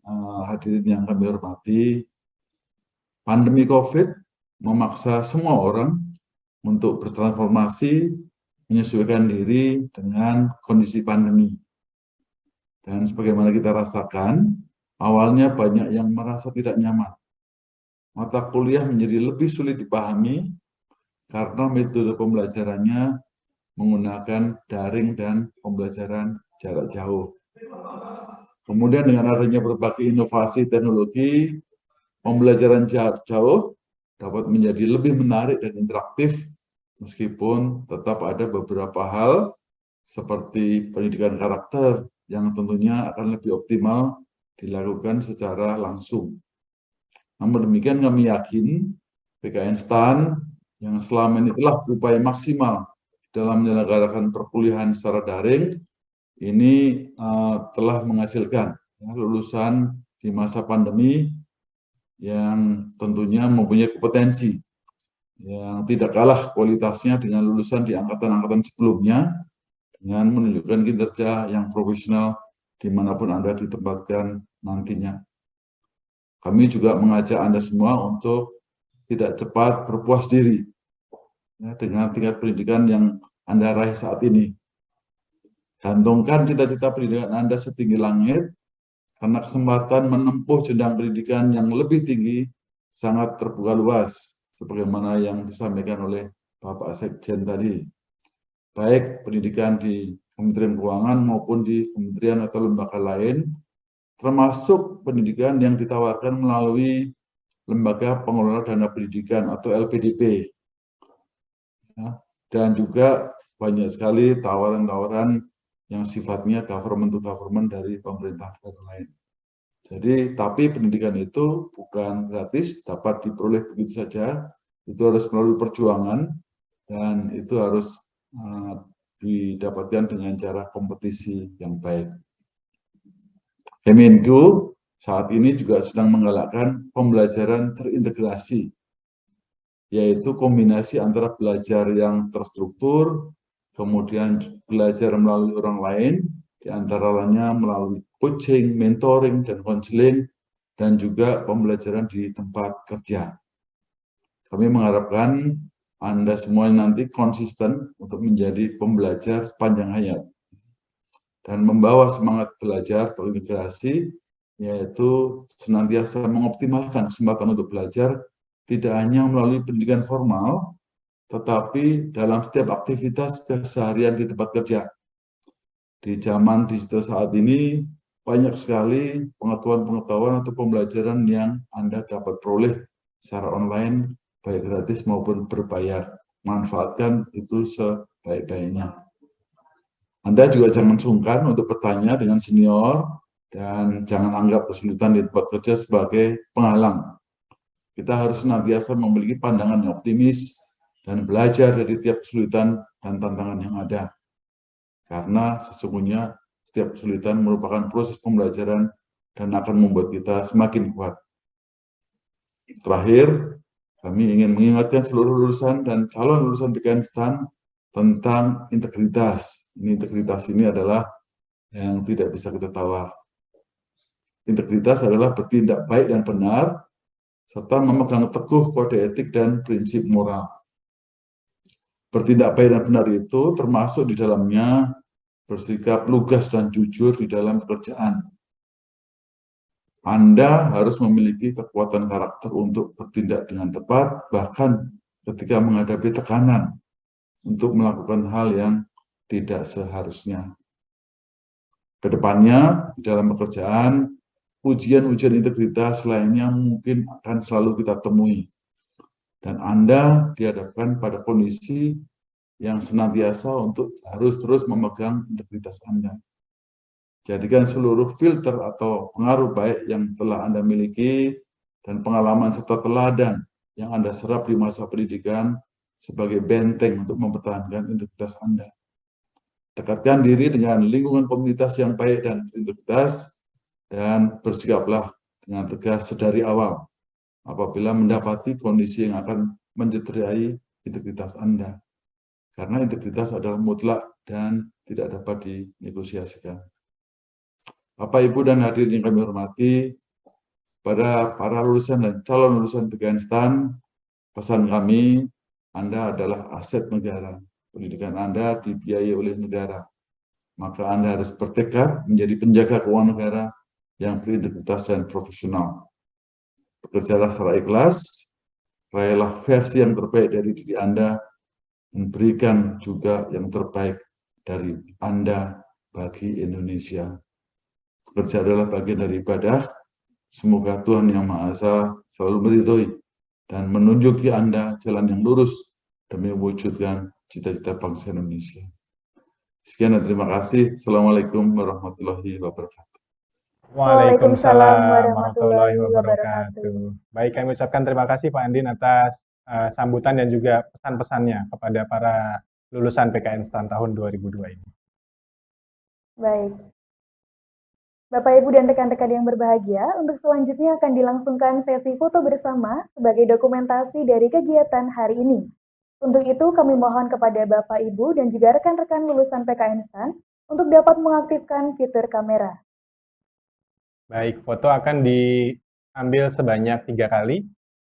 hadirin yang kami hormati, pandemi COVID memaksa semua orang untuk bertransformasi, menyesuaikan diri dengan kondisi pandemi. Dan sebagaimana kita rasakan, awalnya banyak yang merasa tidak nyaman. Mata kuliah menjadi lebih sulit dipahami karena metode pembelajarannya menggunakan daring dan pembelajaran jarak jauh. Kemudian dengan adanya berbagai inovasi teknologi, pembelajaran jarak jauh dapat menjadi lebih menarik dan interaktif, meskipun tetap ada beberapa hal seperti pendidikan karakter yang tentunya akan lebih optimal dilakukan secara langsung. Namun demikian kami yakin PKN STAN yang selama ini telah berupaya maksimal dalam menyelenggarakan perkuliahan secara daring, ini telah menghasilkan lulusan di masa pandemi yang tentunya mempunyai kompetensi yang tidak kalah kualitasnya dengan lulusan di angkatan-angkatan sebelumnya, dengan menunjukkan kinerja yang profesional dimanapun Anda ditempatkan nantinya. Kami juga mengajak Anda semua untuk tidak cepat berpuas diri, ya, dengan tingkat pendidikan yang Anda raih saat ini. Gantungkan cita-cita pendidikan Anda setinggi langit, karena kesempatan menempuh jenjang pendidikan yang lebih tinggi sangat terbuka luas, sebagaimana yang disampaikan oleh Bapak Sekjen tadi. Baik pendidikan di Kementerian Keuangan maupun di kementerian atau lembaga lain, termasuk pendidikan yang ditawarkan melalui Lembaga Pengelola Dana Pendidikan atau LPDP. Dan juga banyak sekali tawaran-tawaran yang sifatnya government to government dari pemerintah daerah lain. Jadi, tapi pendidikan itu bukan gratis, dapat diperoleh begitu saja. Itu harus melalui perjuangan dan itu harus didapatkan dengan cara kompetisi yang baik. Kemenku saat ini juga sedang menggalakkan pembelajaran terintegrasi, yaitu kombinasi antara belajar yang terstruktur, kemudian belajar melalui orang lain, diantaranya melalui coaching, mentoring, dan konseling, dan juga pembelajaran di tempat kerja. Kami mengharapkan Anda semua nanti konsisten untuk menjadi pembelajar sepanjang hayat dan membawa semangat belajar terintegrasi, yaitu senantiasa mengoptimalkan kesempatan untuk belajar tidak hanya melalui pendidikan formal, tetapi dalam setiap aktivitas keseharian di tempat kerja. Di zaman digital saat ini, banyak sekali pengetahuan-pengetahuan atau pembelajaran yang Anda dapat peroleh secara online, baik gratis maupun berbayar. Manfaatkan itu sebaik-baiknya. Anda juga jangan sungkan untuk bertanya dengan senior, dan jangan anggap kesulitan di tempat kerja sebagai penghalang. Kita harus senantiasa memiliki pandangan yang optimis dan belajar dari tiap kesulitan dan tantangan yang ada. Karena sesungguhnya setiap kesulitan merupakan proses pembelajaran dan akan membuat kita semakin kuat. Terakhir, kami ingin mengingatkan seluruh lulusan dan calon lulusan PKN STAN tentang integritas. Integritas ini adalah yang tidak bisa kita tawar. Integritas adalah bertindak baik dan benar, serta memegang teguh kode etik dan prinsip moral. Bertindak baik dan benar itu termasuk di dalamnya bersikap lugas dan jujur di dalam pekerjaan. Anda harus memiliki kekuatan karakter untuk bertindak dengan tepat, bahkan ketika menghadapi tekanan untuk melakukan hal yang tidak seharusnya. Kedepannya, di dalam pekerjaan, ujian-ujian integritas lainnya mungkin akan selalu kita temui. Dan Anda dihadapkan pada kondisi yang senantiasa untuk harus terus memegang integritas Anda. Jadikan seluruh filter atau pengaruh baik yang telah Anda miliki dan pengalaman serta teladan yang Anda serap di masa pendidikan sebagai benteng untuk mempertahankan integritas Anda. Dekatkan diri dengan lingkungan komunitas yang baik dan berintegritas, dan bersikaplah dengan tegas sedari awal apabila mendapati kondisi yang akan mencederai integritas Anda. Karena integritas adalah mutlak dan tidak dapat dinegosiasikan. Bapak, Ibu, dan hadirin yang kami hormati, pada para lulusan dan calon lulusan PKN STAN, pesan kami, Anda adalah aset negara. Pendidikan Anda dibiayai oleh negara. Maka Anda harus bertekad menjadi penjaga keuangan negara yang berintegritas dan profesional. Bekerjalah secara ikhlas, raihlah versi yang terbaik dari diri Anda, dan berikan juga yang terbaik dari Anda bagi Indonesia. Bekerja adalah bagian dari ibadah. Semoga Tuhan Yang Maha Esa selalu meridhoi dan menunjuki Anda jalan yang lurus demi mewujudkan cita-cita bangsa Indonesia. Sekian dan terima kasih. Assalamualaikum warahmatullahi wabarakatuh. Waalaikumsalam warahmatullahi wabarakatuh. Baik, kami ucapkan terima kasih Pak Andin atas sambutan dan juga pesan-pesannya kepada para lulusan PKN STAN tahun 2002 ini. Baik. Bapak, Ibu, dan rekan-rekan yang berbahagia, untuk selanjutnya akan dilangsungkan sesi foto bersama sebagai dokumentasi dari kegiatan hari ini. Untuk itu, kami mohon kepada Bapak, Ibu, dan juga rekan-rekan lulusan PKN STAN untuk dapat mengaktifkan fitur kamera. Baik, foto akan diambil sebanyak 3 kali.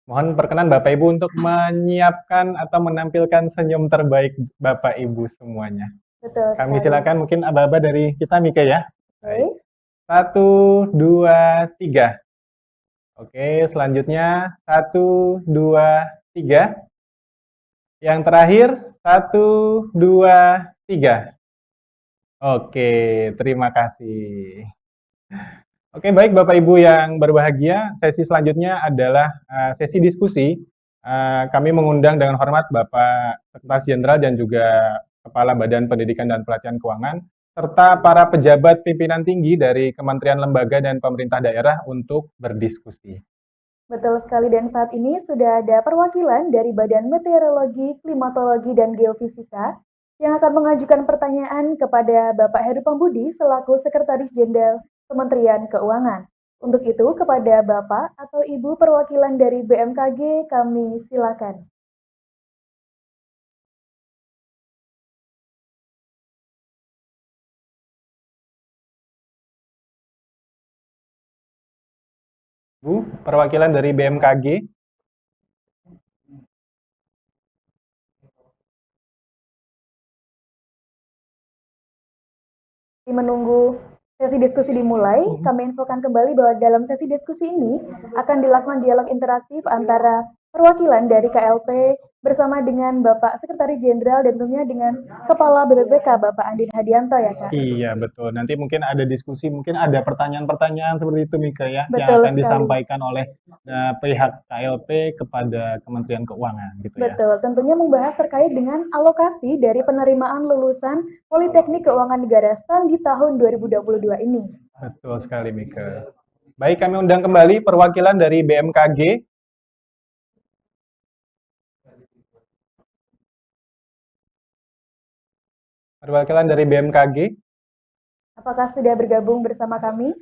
Mohon perkenan Bapak Ibu untuk menyiapkan atau menampilkan senyum terbaik Bapak Ibu semuanya. Betul Kami sekali. silakan mungkin aba-aba dari kita Mika ya. Oke. Baik. 1, 2, 3. Oke, selanjutnya 1, 2, 3. Yang terakhir 1, 2, 3. Oke, terima kasih. Oke, baik Bapak Ibu yang berbahagia, sesi selanjutnya adalah sesi diskusi. Kami mengundang dengan hormat Bapak Sekretaris Jenderal dan juga Kepala Badan Pendidikan dan Pelatihan Keuangan, serta para pejabat pimpinan tinggi dari kementerian, lembaga, dan pemerintah daerah untuk berdiskusi. Betul sekali, dan saat ini sudah ada perwakilan dari Badan Meteorologi, Klimatologi, dan Geofisika yang akan mengajukan pertanyaan kepada Bapak Heru Pambudi selaku Sekretaris Jenderal Kementerian Keuangan. Untuk itu, kepada Bapak atau Ibu perwakilan dari BMKG, kami silakan. Bu, perwakilan dari BMKG. Menunggu sesi diskusi dimulai, kami infokan kembali bahwa dalam sesi diskusi ini akan dilakukan dialog interaktif antara perwakilan dari KLP bersama dengan Bapak Sekretaris Jenderal dan tentunya dengan Kepala BPPK Bapak Andin Hadianto ya Kak. Iya, betul. Nanti mungkin ada diskusi, mungkin ada pertanyaan-pertanyaan seperti itu Mika ya, yang Betul akan sekali. disampaikan oleh pihak KLP kepada Kementerian Keuangan gitu ya. Betul, tentunya membahas terkait dengan alokasi dari penerimaan lulusan Politeknik Keuangan Negara STAN di tahun 2022 ini. Betul sekali Mika. Baik, kami undang kembali perwakilan dari BMKG. Perwakilan dari BMKG. Apakah sudah bergabung bersama kami?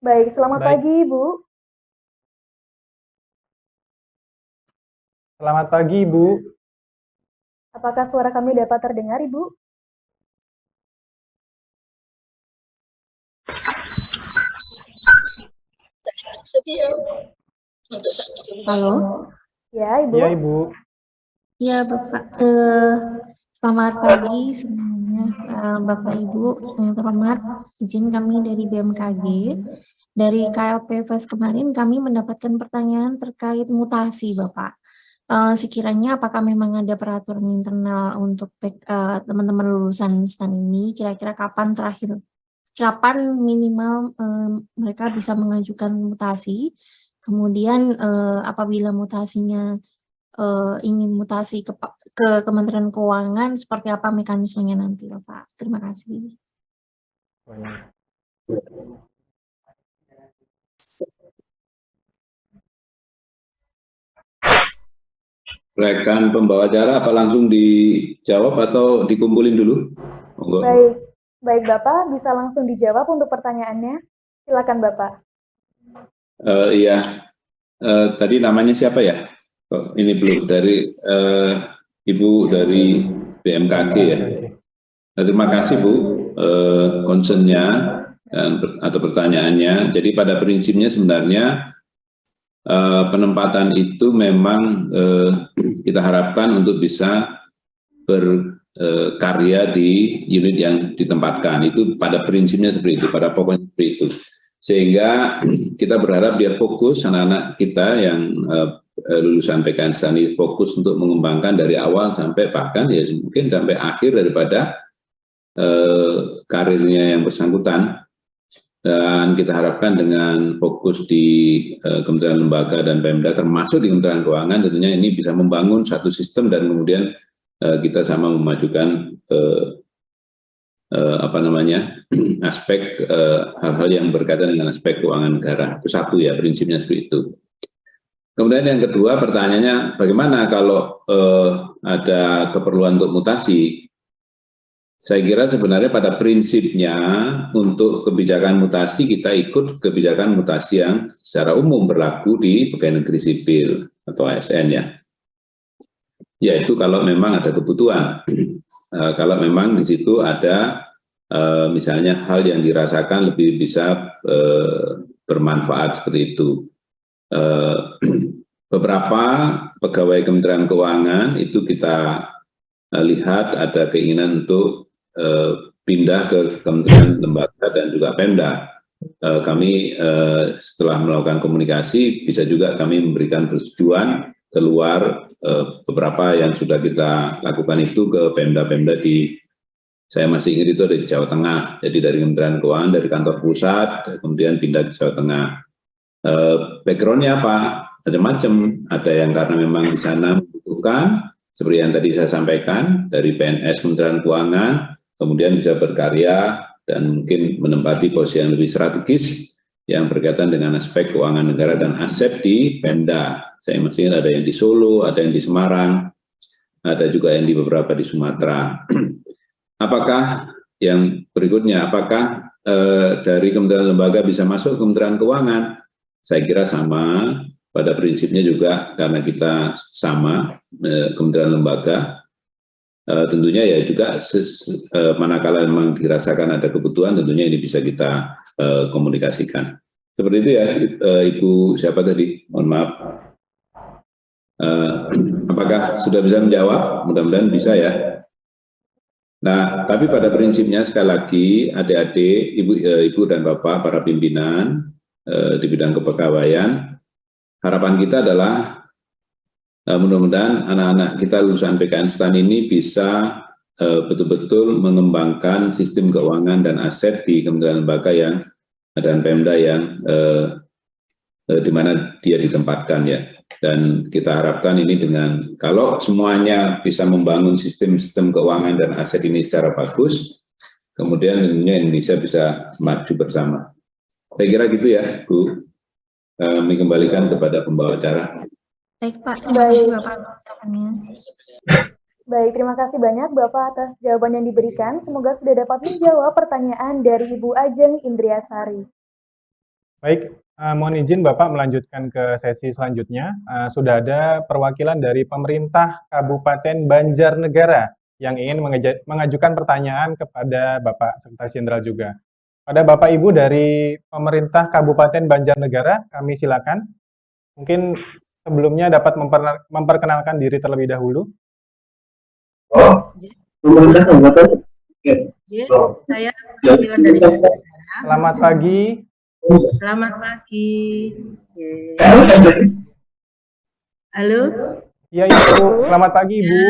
Baik, selamat Baik. pagi Ibu. Selamat pagi Ibu. Apakah suara kami dapat terdengar Ibu? Halo, Ya Ibu. Iya Ibu. ya Bapak. Selamat pagi semuanya, Bapak Ibu yang terhormat. Izin kami dari BMKG, dari KLP Fest kemarin kami mendapatkan pertanyaan terkait mutasi, Bapak. Sekiranya apakah memang ada peraturan internal untuk teman-teman lulusan STAN ini? Kira-kira kapan minimal mereka bisa mengajukan mutasi? Kemudian apabila mutasinya ingin mutasi ke Kementerian Keuangan, seperti apa mekanismenya nanti, Bapak? Terima kasih. Rekan pembawa acara apa langsung dijawab atau dikumpulin dulu? Monggo. Baik Bapak, bisa langsung dijawab untuk pertanyaannya. Silakan Bapak. Iya, tadi namanya siapa ya? Oh, ini belum dari Ibu dari BMKG ya. Nah, terima kasih Bu, concern-nya atau pertanyaannya. Jadi pada prinsipnya sebenarnya penempatan itu memang kita harapkan untuk bisa berkarya di unit yang ditempatkan. Itu pada prinsipnya seperti itu, pada pokoknya seperti itu. Sehingga kita berharap dia fokus, anak-anak kita yang lulusan PKN STAN ini fokus untuk mengembangkan dari awal sampai bahkan ya mungkin sampai akhir daripada karirnya yang bersangkutan. Dan kita harapkan dengan fokus di Kementerian Lembaga dan Pemda termasuk di Kementerian Keuangan tentunya ini bisa membangun satu sistem dan kemudian kita sama memajukan aspek hal-hal yang berkaitan dengan aspek keuangan negara. Itu satu ya, prinsipnya seperti itu. Kemudian yang kedua pertanyaannya bagaimana kalau ada keperluan untuk mutasi? Saya kira sebenarnya pada prinsipnya untuk kebijakan mutasi kita ikut kebijakan mutasi yang secara umum berlaku di pegawai negeri sipil atau ASN ya. Yaitu kalau memang ada kebutuhan. kalau memang di situ ada misalnya hal yang dirasakan lebih bisa bermanfaat seperti itu. Beberapa pegawai Kementerian Keuangan itu kita lihat ada keinginan untuk pindah ke kementerian, lembaga, dan juga Pemda. Kami setelah melakukan komunikasi bisa juga kami memberikan persetujuan keluar beberapa yang sudah kita lakukan itu ke Pemda-Pemda di, saya masih ingat itu ada di Jawa Tengah, jadi dari Kementerian Keuangan, dari kantor pusat, kemudian pindah ke Jawa Tengah. Backgroundnya apa? Macam-macam, ada yang karena memang di sana membutuhkan, seperti yang tadi saya sampaikan, dari PNS Kementerian Keuangan, kemudian bisa berkarya dan mungkin menempati posisi yang lebih strategis yang berkaitan dengan aspek keuangan negara dan aset di Pemda. Saya masih ingat ada yang di Solo, ada yang di Semarang, ada juga yang di beberapa di Sumatera. Apakah yang berikutnya, apakah dari kementerian lembaga bisa masuk Kementerian Keuangan? Saya kira sama, pada prinsipnya juga karena kita sama kementerian lembaga, tentunya ya juga manakala memang dirasakan ada kebutuhan, tentunya ini bisa kita komunikasikan. Seperti itu ya, Ibu siapa tadi? Mohon maaf. Apakah sudah bisa menjawab? Mudah-mudahan bisa ya. Nah, tapi pada prinsipnya sekali lagi adik-adik, ibu dan bapak, para pimpinan di bidang kepegawaian, harapan kita adalah mudah-mudahan anak-anak kita lulusan PKN STAN ini bisa betul-betul mengembangkan sistem keuangan dan aset di kementerian lembaga yang dan Pemda yang di mana dia ditempatkan ya. Dan kita harapkan ini dengan, kalau semuanya bisa membangun sistem-sistem keuangan dan aset ini secara bagus, kemudian tentunya Indonesia bisa maju bersama. Saya kira gitu ya, Bu. Kami kembalikan kepada pembawa acara. Baik Pak, terima kasih Bapak. Baik, terima kasih banyak Bapak atas jawaban yang diberikan. Semoga sudah dapat menjawab pertanyaan dari Ibu Ajeng Indriasari. Baik, mohon izin Bapak melanjutkan ke sesi selanjutnya. Sudah ada perwakilan dari pemerintah Kabupaten Banjarnegara yang ingin mengajukan pertanyaan kepada Bapak Sekretaris Jenderal juga. Pada Bapak Ibu dari pemerintah Kabupaten Banjarnegara, kami silakan. Mungkin sebelumnya dapat memperkenalkan diri terlebih dahulu. Pemerintah Kabupaten. Saya perwakilan dari Selamat pagi. Selamat pagi. Halo. Iya Ibu, selamat pagi Ibu.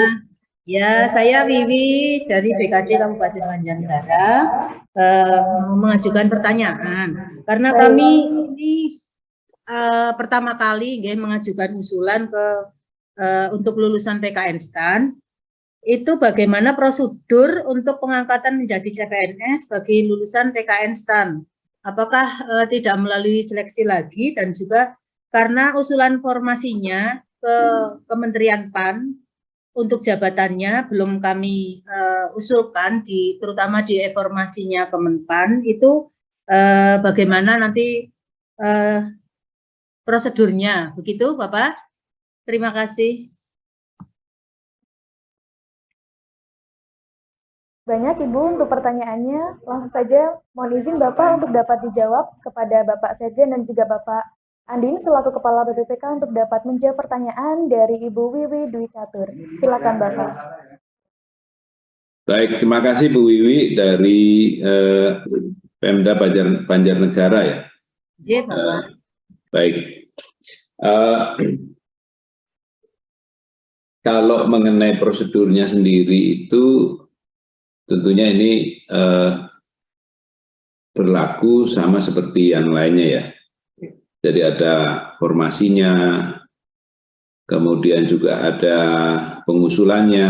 Ya, saya Wiwi dari BKD Kabupaten Banjarnegara mau mengajukan pertanyaan karena kami ini pertama kali mengajukan usulan untuk lulusan PKN STAN. Itu bagaimana prosedur untuk pengangkatan menjadi CPNS bagi lulusan PKN STAN? Apakah tidak melalui seleksi lagi, dan juga karena usulan formasinya ke Kementerian PAN untuk jabatannya belum kami usulkan, terutama di informasinya Kemenpan, itu bagaimana nanti prosedurnya, begitu Bapak? Terima kasih. Banyak Ibu untuk pertanyaannya. Langsung saja mohon izin Bapak untuk dapat dijawab kepada Bapak Sekjen dan juga Bapak Andin selaku Kepala BPPK untuk dapat menjawab pertanyaan dari Ibu Wiwi Dwi Catur. Silakan Bapak. Baik, terima kasih Bu Wiwi dari Pemda Banjarnegara ya. Iya Bapak. Baik. Kalau mengenai prosedurnya sendiri itu tentunya ini berlaku sama seperti yang lainnya ya. Jadi ada formasinya, kemudian juga ada pengusulannya,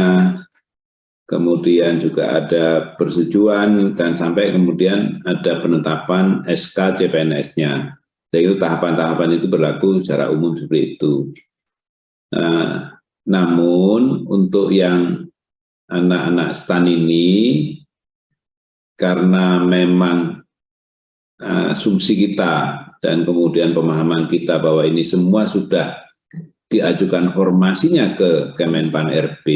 kemudian juga ada persetujuan, dan sampai kemudian ada penetapan SK CPNS-nya. Jadi itu tahapan-tahapan itu berlaku secara umum seperti itu. Namun untuk yang anak-anak STAN ini, karena memang asumsi kita dan kemudian pemahaman kita bahwa ini semua sudah diajukan formasinya ke Kemenpan RB,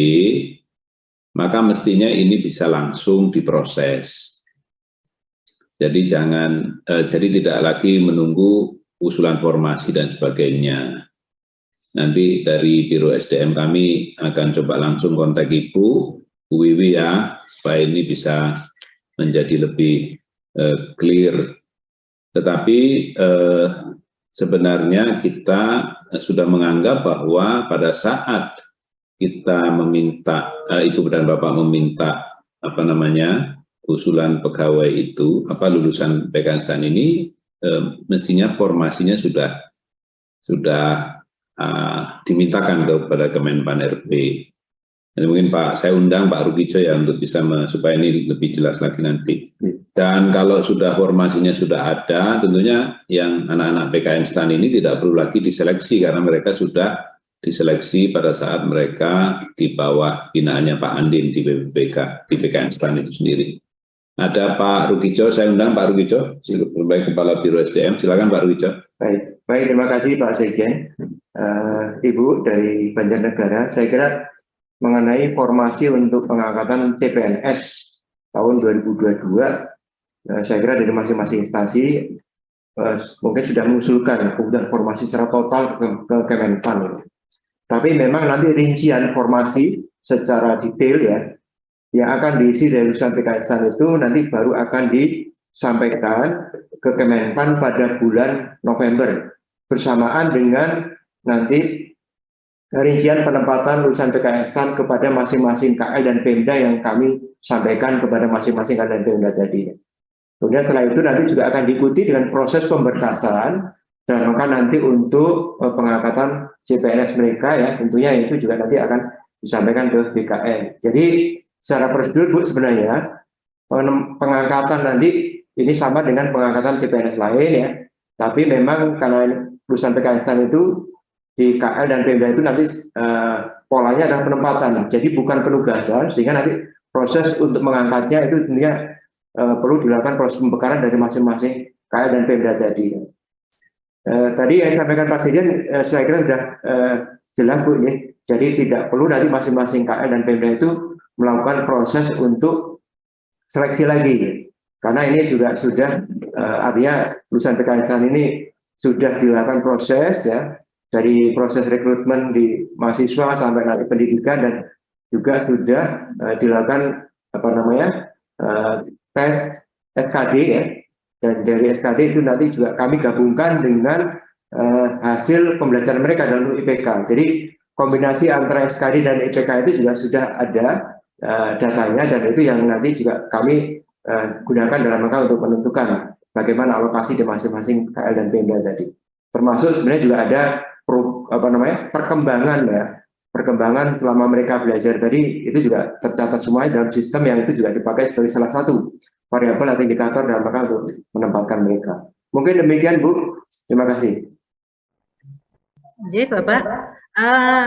maka mestinya ini bisa langsung diproses. Jadi jadi tidak lagi menunggu usulan formasi dan sebagainya. Nanti dari Biro SDM kami akan coba langsung kontak Bu Wiwi ya, supaya ini bisa menjadi lebih clear. Tetapi sebenarnya kita sudah menganggap bahwa pada saat kita meminta, Ibu dan Bapak meminta usulan pegawai itu, lulusan PKN ini, mestinya formasinya sudah dimintakan kepada Kemenpan RB. Dan mungkin saya undang Pak Rukijo ya untuk bisa supaya ini lebih jelas lagi nanti. Dan kalau sudah formasinya sudah ada, tentunya yang anak-anak PKN STAN ini tidak perlu lagi diseleksi karena mereka sudah diseleksi pada saat mereka di bawah binaannya Pak Andin di BPPK, di PKN STAN itu sendiri. Ada Pak Rukijo, saya undang Pak Rukijo sebagai Kepala Biro SDM. Silakan Pak Rukijo. Baik, terima kasih Pak Sekjen. Ibu dari Banjarnegara, saya kira mengenai formasi untuk pengangkatan CPNS tahun 2022, saya kira dari masing-masing instansi mungkin sudah mengusulkan kebutuhan formasi secara total ke Kemenpan. Tapi memang nanti rincian formasi secara detail ya, yang akan diisi dari lulusan PKN STAN itu nanti baru akan disampaikan ke Kemenpan pada bulan November, bersamaan dengan nanti rincian penempatan lulusan PKN STAN kepada masing-masing KL dan Pemda yang kami sampaikan kepada masing-masing KL dan Pemda tadi. Kemudian setelah itu nanti juga akan diikuti dengan proses pemberkasan dan maka nanti untuk pengangkatan CPNS mereka ya, tentunya itu juga nanti akan disampaikan ke BKN. Jadi secara prosedur Bu, sebenarnya pengangkatan nanti ini sama dengan pengangkatan CPNS lain ya, tapi memang karena lulusan PKN STAN itu di KL dan Pemda itu nanti polanya adalah penempatan, jadi bukan penugasan, sehingga nanti proses untuk mengangkatnya itu tentunya perlu dilakukan proses pembekaran dari masing-masing KL dan Pemda tadi. Tadi yang disampaikan Pak Sekjen, saya kira sudah jelas Bu ini, jadi tidak perlu nanti masing-masing KL dan Pemda itu melakukan proses untuk seleksi lagi, karena ini juga sudah artinya lulusan PKN STAN ini sudah dilakukan proses ya, dari proses rekrutmen di mahasiswa sampai nanti pendidikan, dan juga sudah dilakukan tes SKD ya, dan dari SKD itu nanti juga kami gabungkan dengan hasil pembelajaran mereka dalam IPK. Jadi kombinasi antara SKD dan IPK itu juga sudah ada datanya, dan itu yang nanti juga kami gunakan dalam rangka untuk menentukan bagaimana alokasi di masing-masing KL dan Pemda tadi. Termasuk sebenarnya juga ada perkembangan ya, perkembangan selama mereka belajar tadi itu juga tercatat semuanya dalam sistem yang itu juga dipakai sebagai salah satu variabel atau indikator dalam rangka untuk menempatkan mereka. Mungkin demikian Bu, terima kasih. Jadi Bapak,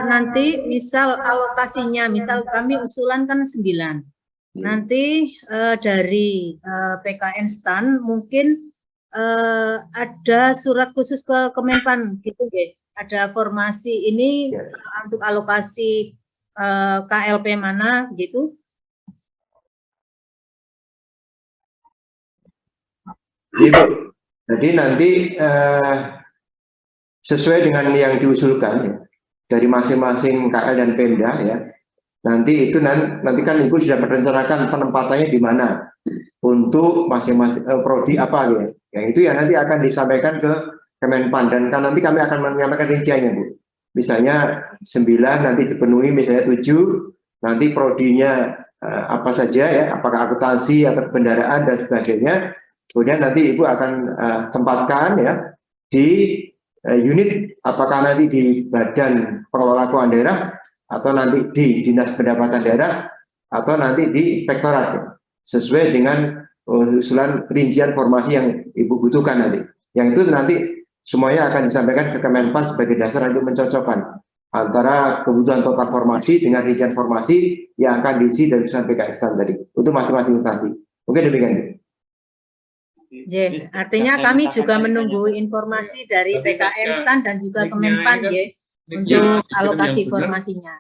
nanti misal alokasinya, misal kami usulan kan 9, nanti dari PKN STAN mungkin ada surat khusus ke Kemenpan gitu ya, ada formasi ini untuk alokasi KLP mana gitu. Ibu, jadi nanti sesuai dengan yang diusulkan ya, dari masing-masing KL dan Pemda ya, nanti itu nanti kan Ibu sudah merencanakan penempatannya di mana untuk masing-masing prodi apa ya. Yang itu ya nanti akan disampaikan ke Kemenpan, dan kan nanti kami akan menyampaikan rinciannya Bu. Misalnya 9 nanti dipenuhi, misalnya 7 nanti prodinya apa saja ya, apakah akuntansi atau kendaraan dan sebagainya. Kemudian nanti Ibu akan tempatkan ya di unit, apakah nanti di Badan Pengelola Keuangan Daerah atau nanti di Dinas Pendapatan Daerah atau nanti di Inspektorat ya, sesuai dengan usulan rincian formasi yang Ibu butuhkan nanti. Yang itu nanti semuanya akan disampaikan ke Kemenpan sebagai dasar untuk mencocokkan antara kebutuhan total formasi dengan rincian formasi yang akan diisi dari usulan PKN STAN tadi untuk masing-masing instansi. Mungkin demikian. Ya, artinya kami juga menunggu informasi dari PKN STAN dan juga Kemenpan ya, untuk alokasi formasinya.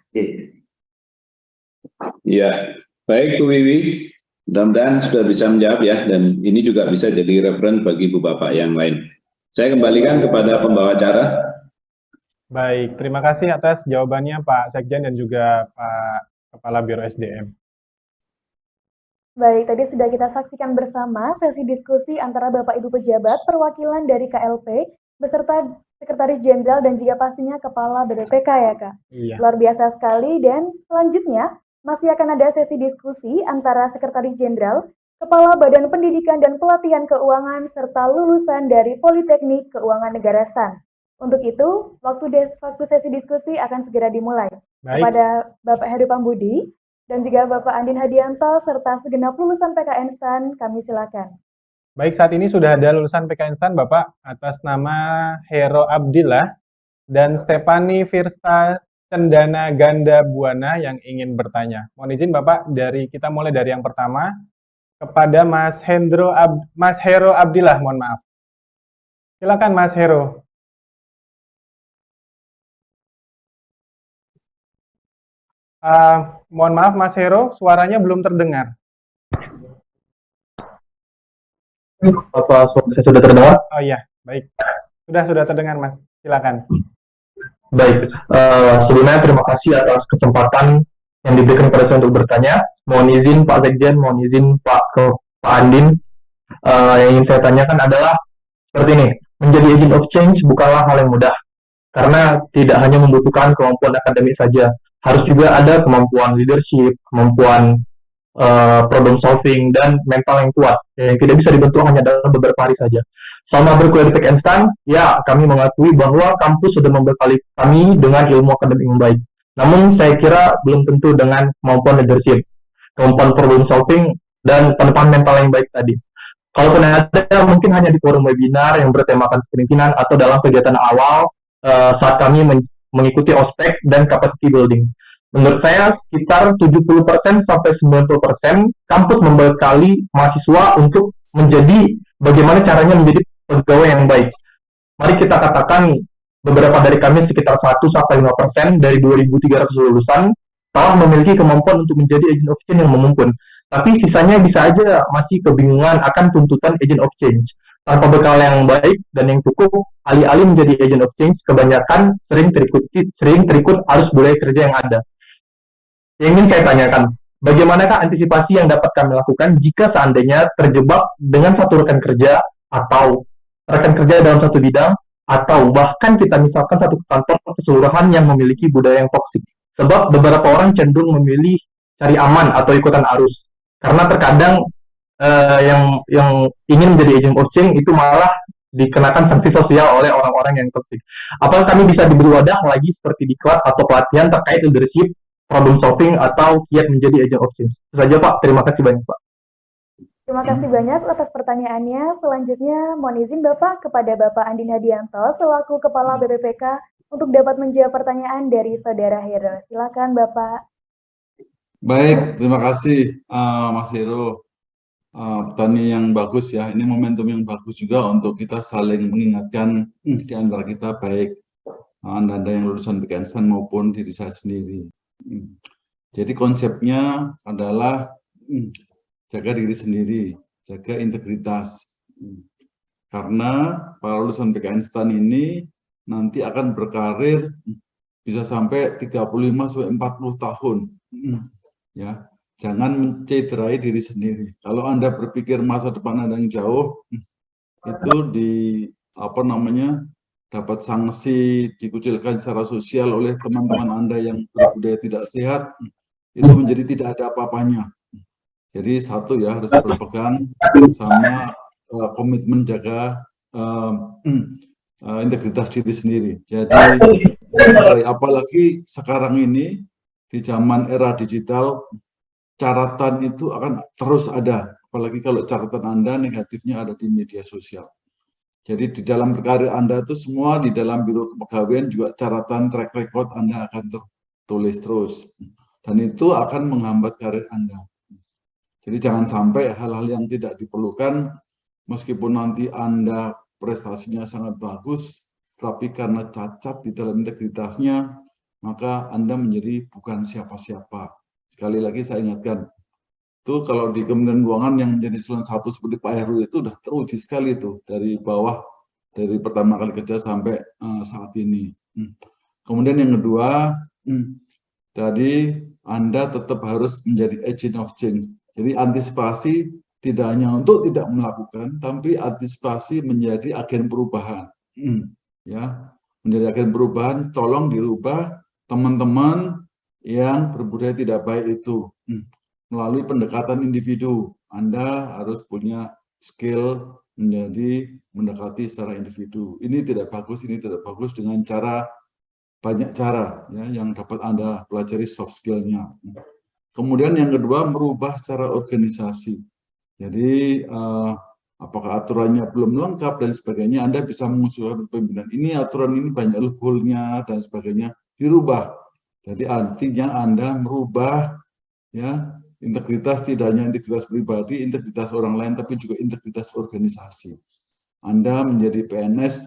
Ya, baik Bu Wiwi. Mudah-mudahan sudah bisa menjawab ya, dan ini juga bisa jadi referen bagi Bu Bapak yang lain. Saya kembalikan kepada pembawa acara. Baik, terima kasih atas jawabannya Pak Sekjen dan juga Pak Kepala Biro SDM. Baik, tadi sudah kita saksikan bersama sesi diskusi antara Bapak Ibu pejabat perwakilan dari KLP beserta Sekretaris Jenderal dan juga pastinya Kepala BPPK ya Kak. Iya. Luar biasa sekali, dan selanjutnya masih akan ada sesi diskusi antara Sekretaris Jenderal, Kepala Badan Pendidikan dan Pelatihan Keuangan, serta lulusan dari Politeknik Keuangan Negara STAN. Untuk itu, waktu sesi diskusi akan segera dimulai. Baik. Kepada Bapak Heru Pambudi dan juga Bapak Andin Hadianto serta segenap lulusan PKN STAN, kami silakan. Baik, saat ini sudah ada lulusan PKN STAN Bapak atas nama Hero Abdillah dan Stefani Firsta Cendana Ganda Buana yang ingin bertanya. Mohon izin Bapak, kita mulai dari yang pertama kepada Mas Hero Abdillah, mohon maaf. Silakan Mas Hero. Mohon maaf Mas Hero, suaranya belum terdengar. Apa saya sudah terdengar? Oh iya, baik. Sudah terdengar Mas. Silakan. Baik, sebelumnya terima kasih atas kesempatan yang diberikan kepada saya untuk bertanya. Mohon izin Pak Sekjen, mohon izin Pak Andin. Yang ingin saya tanyakan adalah seperti ini, menjadi agent of change bukanlah hal yang mudah, karena tidak hanya membutuhkan kemampuan akademik saja, harus juga ada kemampuan leadership, kemampuan problem solving, dan mental yang kuat, yang tidak bisa dibentuk hanya dalam beberapa hari saja. Selama berkuliah di PKN STAN, ya kami mengakui bahwa kampus sudah membekali kami dengan ilmu akademik yang baik. Namun saya kira belum tentu dengan kemampuan leadership, kemampuan problem solving, dan penempaan mental yang baik tadi. Kalaupun ada, mungkin hanya di forum webinar yang bertemakan kepemimpinan atau dalam kegiatan awal saat kami mengikuti ospek dan capacity building. Menurut saya sekitar 70% sampai 90% kampus membekali mahasiswa untuk menjadi bagaimana caranya menjadi pegawai yang baik. Mari kita katakan beberapa dari kami sekitar 1-5% dari 2.300 lulusan telah memiliki kemampuan untuk menjadi agent of change yang memumpun. Tapi sisanya bisa aja masih kebingungan akan tuntutan agent of change. Tanpa bekal yang baik dan yang cukup, alih-alih menjadi agent of change, kebanyakan sering terikut arus budaya kerja yang ada. Yang ingin saya tanyakan, bagaimanakah antisipasi yang dapat kami lakukan jika seandainya terjebak dengan satu rekan kerja atau rekan kerja dalam satu bidang, atau bahkan kita misalkan satu kantor keseluruhan yang memiliki budaya yang toksik. Sebab beberapa orang cenderung memilih cari aman atau ikutan arus. Karena terkadang yang ingin menjadi agent of change itu malah dikenakan sanksi sosial oleh orang-orang yang toksik. Apakah kami bisa diberi wadah lagi seperti diklat atau pelatihan terkait leadership, problem solving, atau kiat menjadi agent of change? Itu saja Pak, terima kasih banyak Pak. Terima kasih banyak atas pertanyaannya. Selanjutnya, mohon izin Bapak kepada Bapak Andin Hadianto selaku Kepala BPPK untuk dapat menjawab pertanyaan dari Saudara Hero. Silakan Bapak. Baik, terima kasih Mas Hero. Pertanyaan yang bagus ya. Ini momentum yang bagus juga untuk kita saling mengingatkan di antara kita, baik Anda yang lulusan PKN STAN maupun diri saya sendiri. Jadi konsepnya adalah jaga diri sendiri, jaga integritas. Karena para lulusan PKN STAN ini nanti akan berkarir bisa sampai 35-40 tahun. Ya, jangan mencederai diri sendiri. Kalau Anda berpikir masa depan Anda yang jauh, itu dapat sanksi, dikucilkan secara sosial oleh teman-teman Anda yang berbudaya tidak sehat, itu menjadi tidak ada apa-apanya. Jadi satu ya, harus berpegang sama komitmen jaga integritas diri sendiri. Jadi apalagi sekarang ini di zaman era digital, catatan itu akan terus ada. Apalagi kalau catatan Anda negatifnya ada di media sosial. Jadi di dalam berkarir Anda itu semua di dalam biro kepegawaian juga catatan track record Anda akan tertulis terus. Dan itu akan menghambat karir Anda. Jadi jangan sampai hal-hal yang tidak diperlukan, meskipun nanti Anda prestasinya sangat bagus, tapi karena cacat di dalam integritasnya, maka Anda menjadi bukan siapa-siapa. Sekali lagi saya ingatkan, itu kalau di Kementerian Keuangan yang menjadi eselon 1 seperti Pak Heru itu udah teruji sekali itu dari bawah, dari pertama kali kerja sampai saat ini. Kemudian yang kedua, tadi Anda tetap harus menjadi agent of change. Jadi antisipasi tidak hanya untuk tidak melakukan, tapi antisipasi menjadi agen perubahan. Ya, menjadi agen perubahan, tolong dirubah teman-teman yang berbudaya tidak baik itu. Melalui pendekatan individu, Anda harus punya skill menjadi mendekati secara individu. Ini tidak bagus dengan cara banyak cara ya, yang dapat Anda pelajari soft skill-nya. Kemudian yang kedua, merubah secara organisasi. Jadi apakah aturannya belum lengkap dan sebagainya, Anda bisa mengusulkan pimpinan. Ini aturan ini banyak loophole-nya dan sebagainya, dirubah. Jadi artinya Anda merubah ya integritas, tidak hanya integritas pribadi, integritas orang lain, tapi juga integritas organisasi. Anda menjadi PNS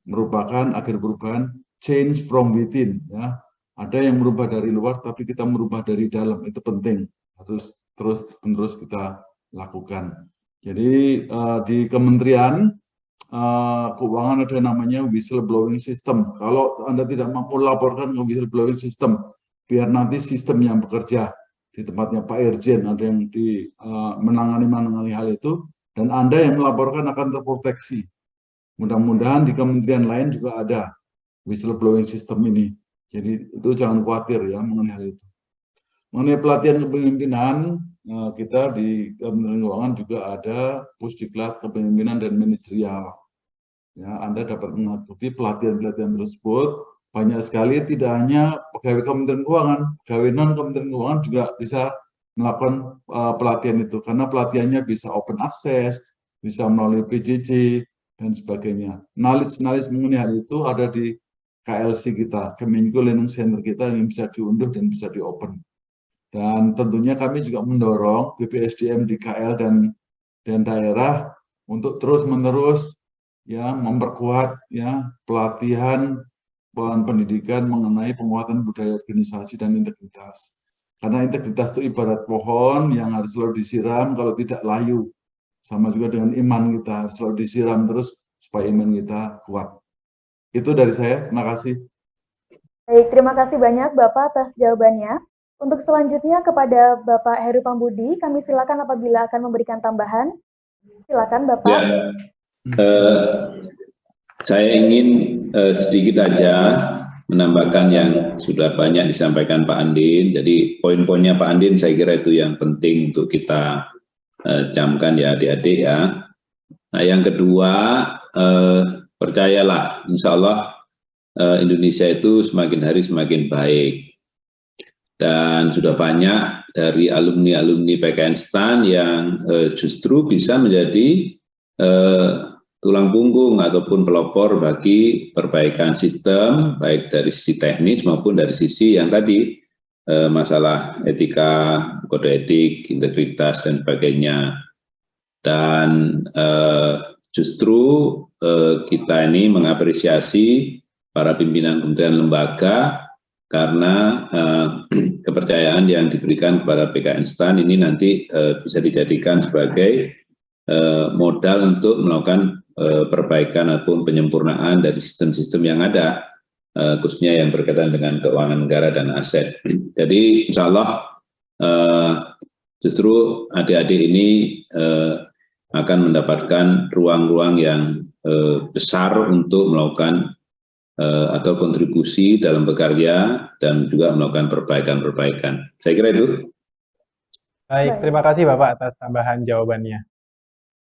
merupakan agen perubahan, change from within. Ya. Ada yang merubah dari luar, tapi kita merubah dari dalam. Itu penting, harus terus kita lakukan. Jadi di Kementerian Keuangan ada namanya whistleblowing system. Kalau Anda tidak mampu laporkan ke whistleblowing system, biar nanti sistem yang bekerja di tempatnya Pak Irjen, ada yang menangani hal itu, dan Anda yang melaporkan akan terproteksi. Mudah-mudahan di kementerian lain juga ada whistleblowing system ini. Jadi itu jangan khawatir ya mengenai hal itu. Mengenai pelatihan kepemimpinan, kita di Kementerian Keuangan juga ada Pusdiklat Kepemimpinan dan Manajerial. Ya, Anda dapat mengikuti pelatihan-pelatihan tersebut. Banyak sekali, tidak hanya pegawai Kementerian Keuangan, pegawai non-Kementerian Keuangan juga bisa melakukan pelatihan itu. Karena pelatihannya bisa open access, bisa melalui PJJ, dan sebagainya. Knowledge mengenai hal itu ada di KLC kita, Kemenko Learning Center kita yang bisa diunduh dan bisa di-open. Dan tentunya kami juga mendorong BPSDM di KL dan daerah untuk terus-menerus ya memperkuat ya pelatihan pendidikan mengenai penguatan budaya organisasi dan integritas. Karena integritas itu ibarat pohon yang harus selalu disiram, kalau tidak layu. Sama juga dengan iman kita, harus selalu disiram terus supaya iman kita kuat. Itu dari saya, terima kasih. Baik, terima kasih banyak Bapak atas jawabannya. Untuk selanjutnya kepada Bapak Heru Pambudi, kami silakan apabila akan memberikan tambahan. Silakan Bapak. Ya, saya ingin sedikit aja menambahkan yang sudah banyak disampaikan Pak Andin. Jadi poin-poinnya Pak Andin saya kira itu yang penting untuk kita camkan ya adik-adik ya. Nah yang kedua, percayalah insya Allah Indonesia itu semakin hari semakin baik. Dan sudah banyak dari alumni-alumni PKN STAN yang justru bisa menjadi tulang punggung ataupun pelopor bagi perbaikan sistem, baik dari sisi teknis maupun dari sisi yang tadi, masalah etika, kode etik, integritas, dan sebagainya. Dan justru kita ini mengapresiasi para pimpinan kementerian lembaga karena kepercayaan yang diberikan kepada PKN STAN ini nanti bisa dijadikan sebagai modal untuk melakukan perbaikan ataupun penyempurnaan dari sistem-sistem yang ada, khususnya yang berkaitan dengan keuangan negara dan aset. Jadi insya Allah justru adik-adik ini akan mendapatkan ruang-ruang yang besar untuk melakukan atau kontribusi dalam bekerja dan juga melakukan perbaikan-perbaikan. Saya kira itu. Baik, terima kasih Bapak atas tambahan jawabannya.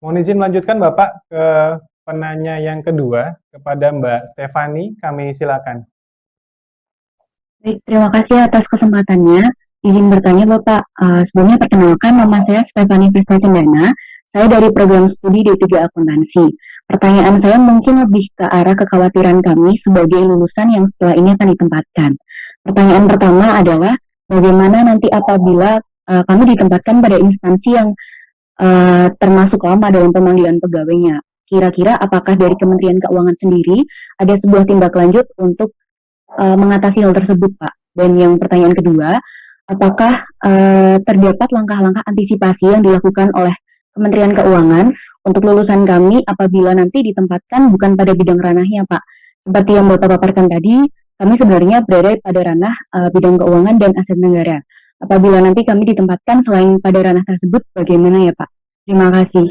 Mohon izin melanjutkan Bapak ke penanya yang kedua, kepada Mbak Stefani, kami silakan. Baik, terima kasih atas kesempatannya. Izin bertanya Bapak, sebelumnya perkenalkan nama saya Stefani Prisna Cendana, saya dari program studi D3 Akuntansi. Pertanyaan saya mungkin lebih ke arah kekhawatiran kami sebagai lulusan yang setelah ini akan ditempatkan. Pertanyaan pertama adalah, bagaimana nanti apabila kami ditempatkan pada instansi yang termasuk lama dalam pemanggilan pegawainya. Kira-kira apakah dari Kementerian Keuangan sendiri ada sebuah tindak lanjut untuk mengatasi hal tersebut, Pak? Dan yang pertanyaan kedua, apakah terdapat langkah-langkah antisipasi yang dilakukan oleh Kementerian Keuangan untuk lulusan kami apabila nanti ditempatkan bukan pada bidang ranahnya, Pak. Seperti yang Bapak paparkan tadi, kami sebenarnya berada pada ranah bidang keuangan dan aset negara. Apabila nanti kami ditempatkan selain pada ranah tersebut, bagaimana ya, Pak? Terima kasih.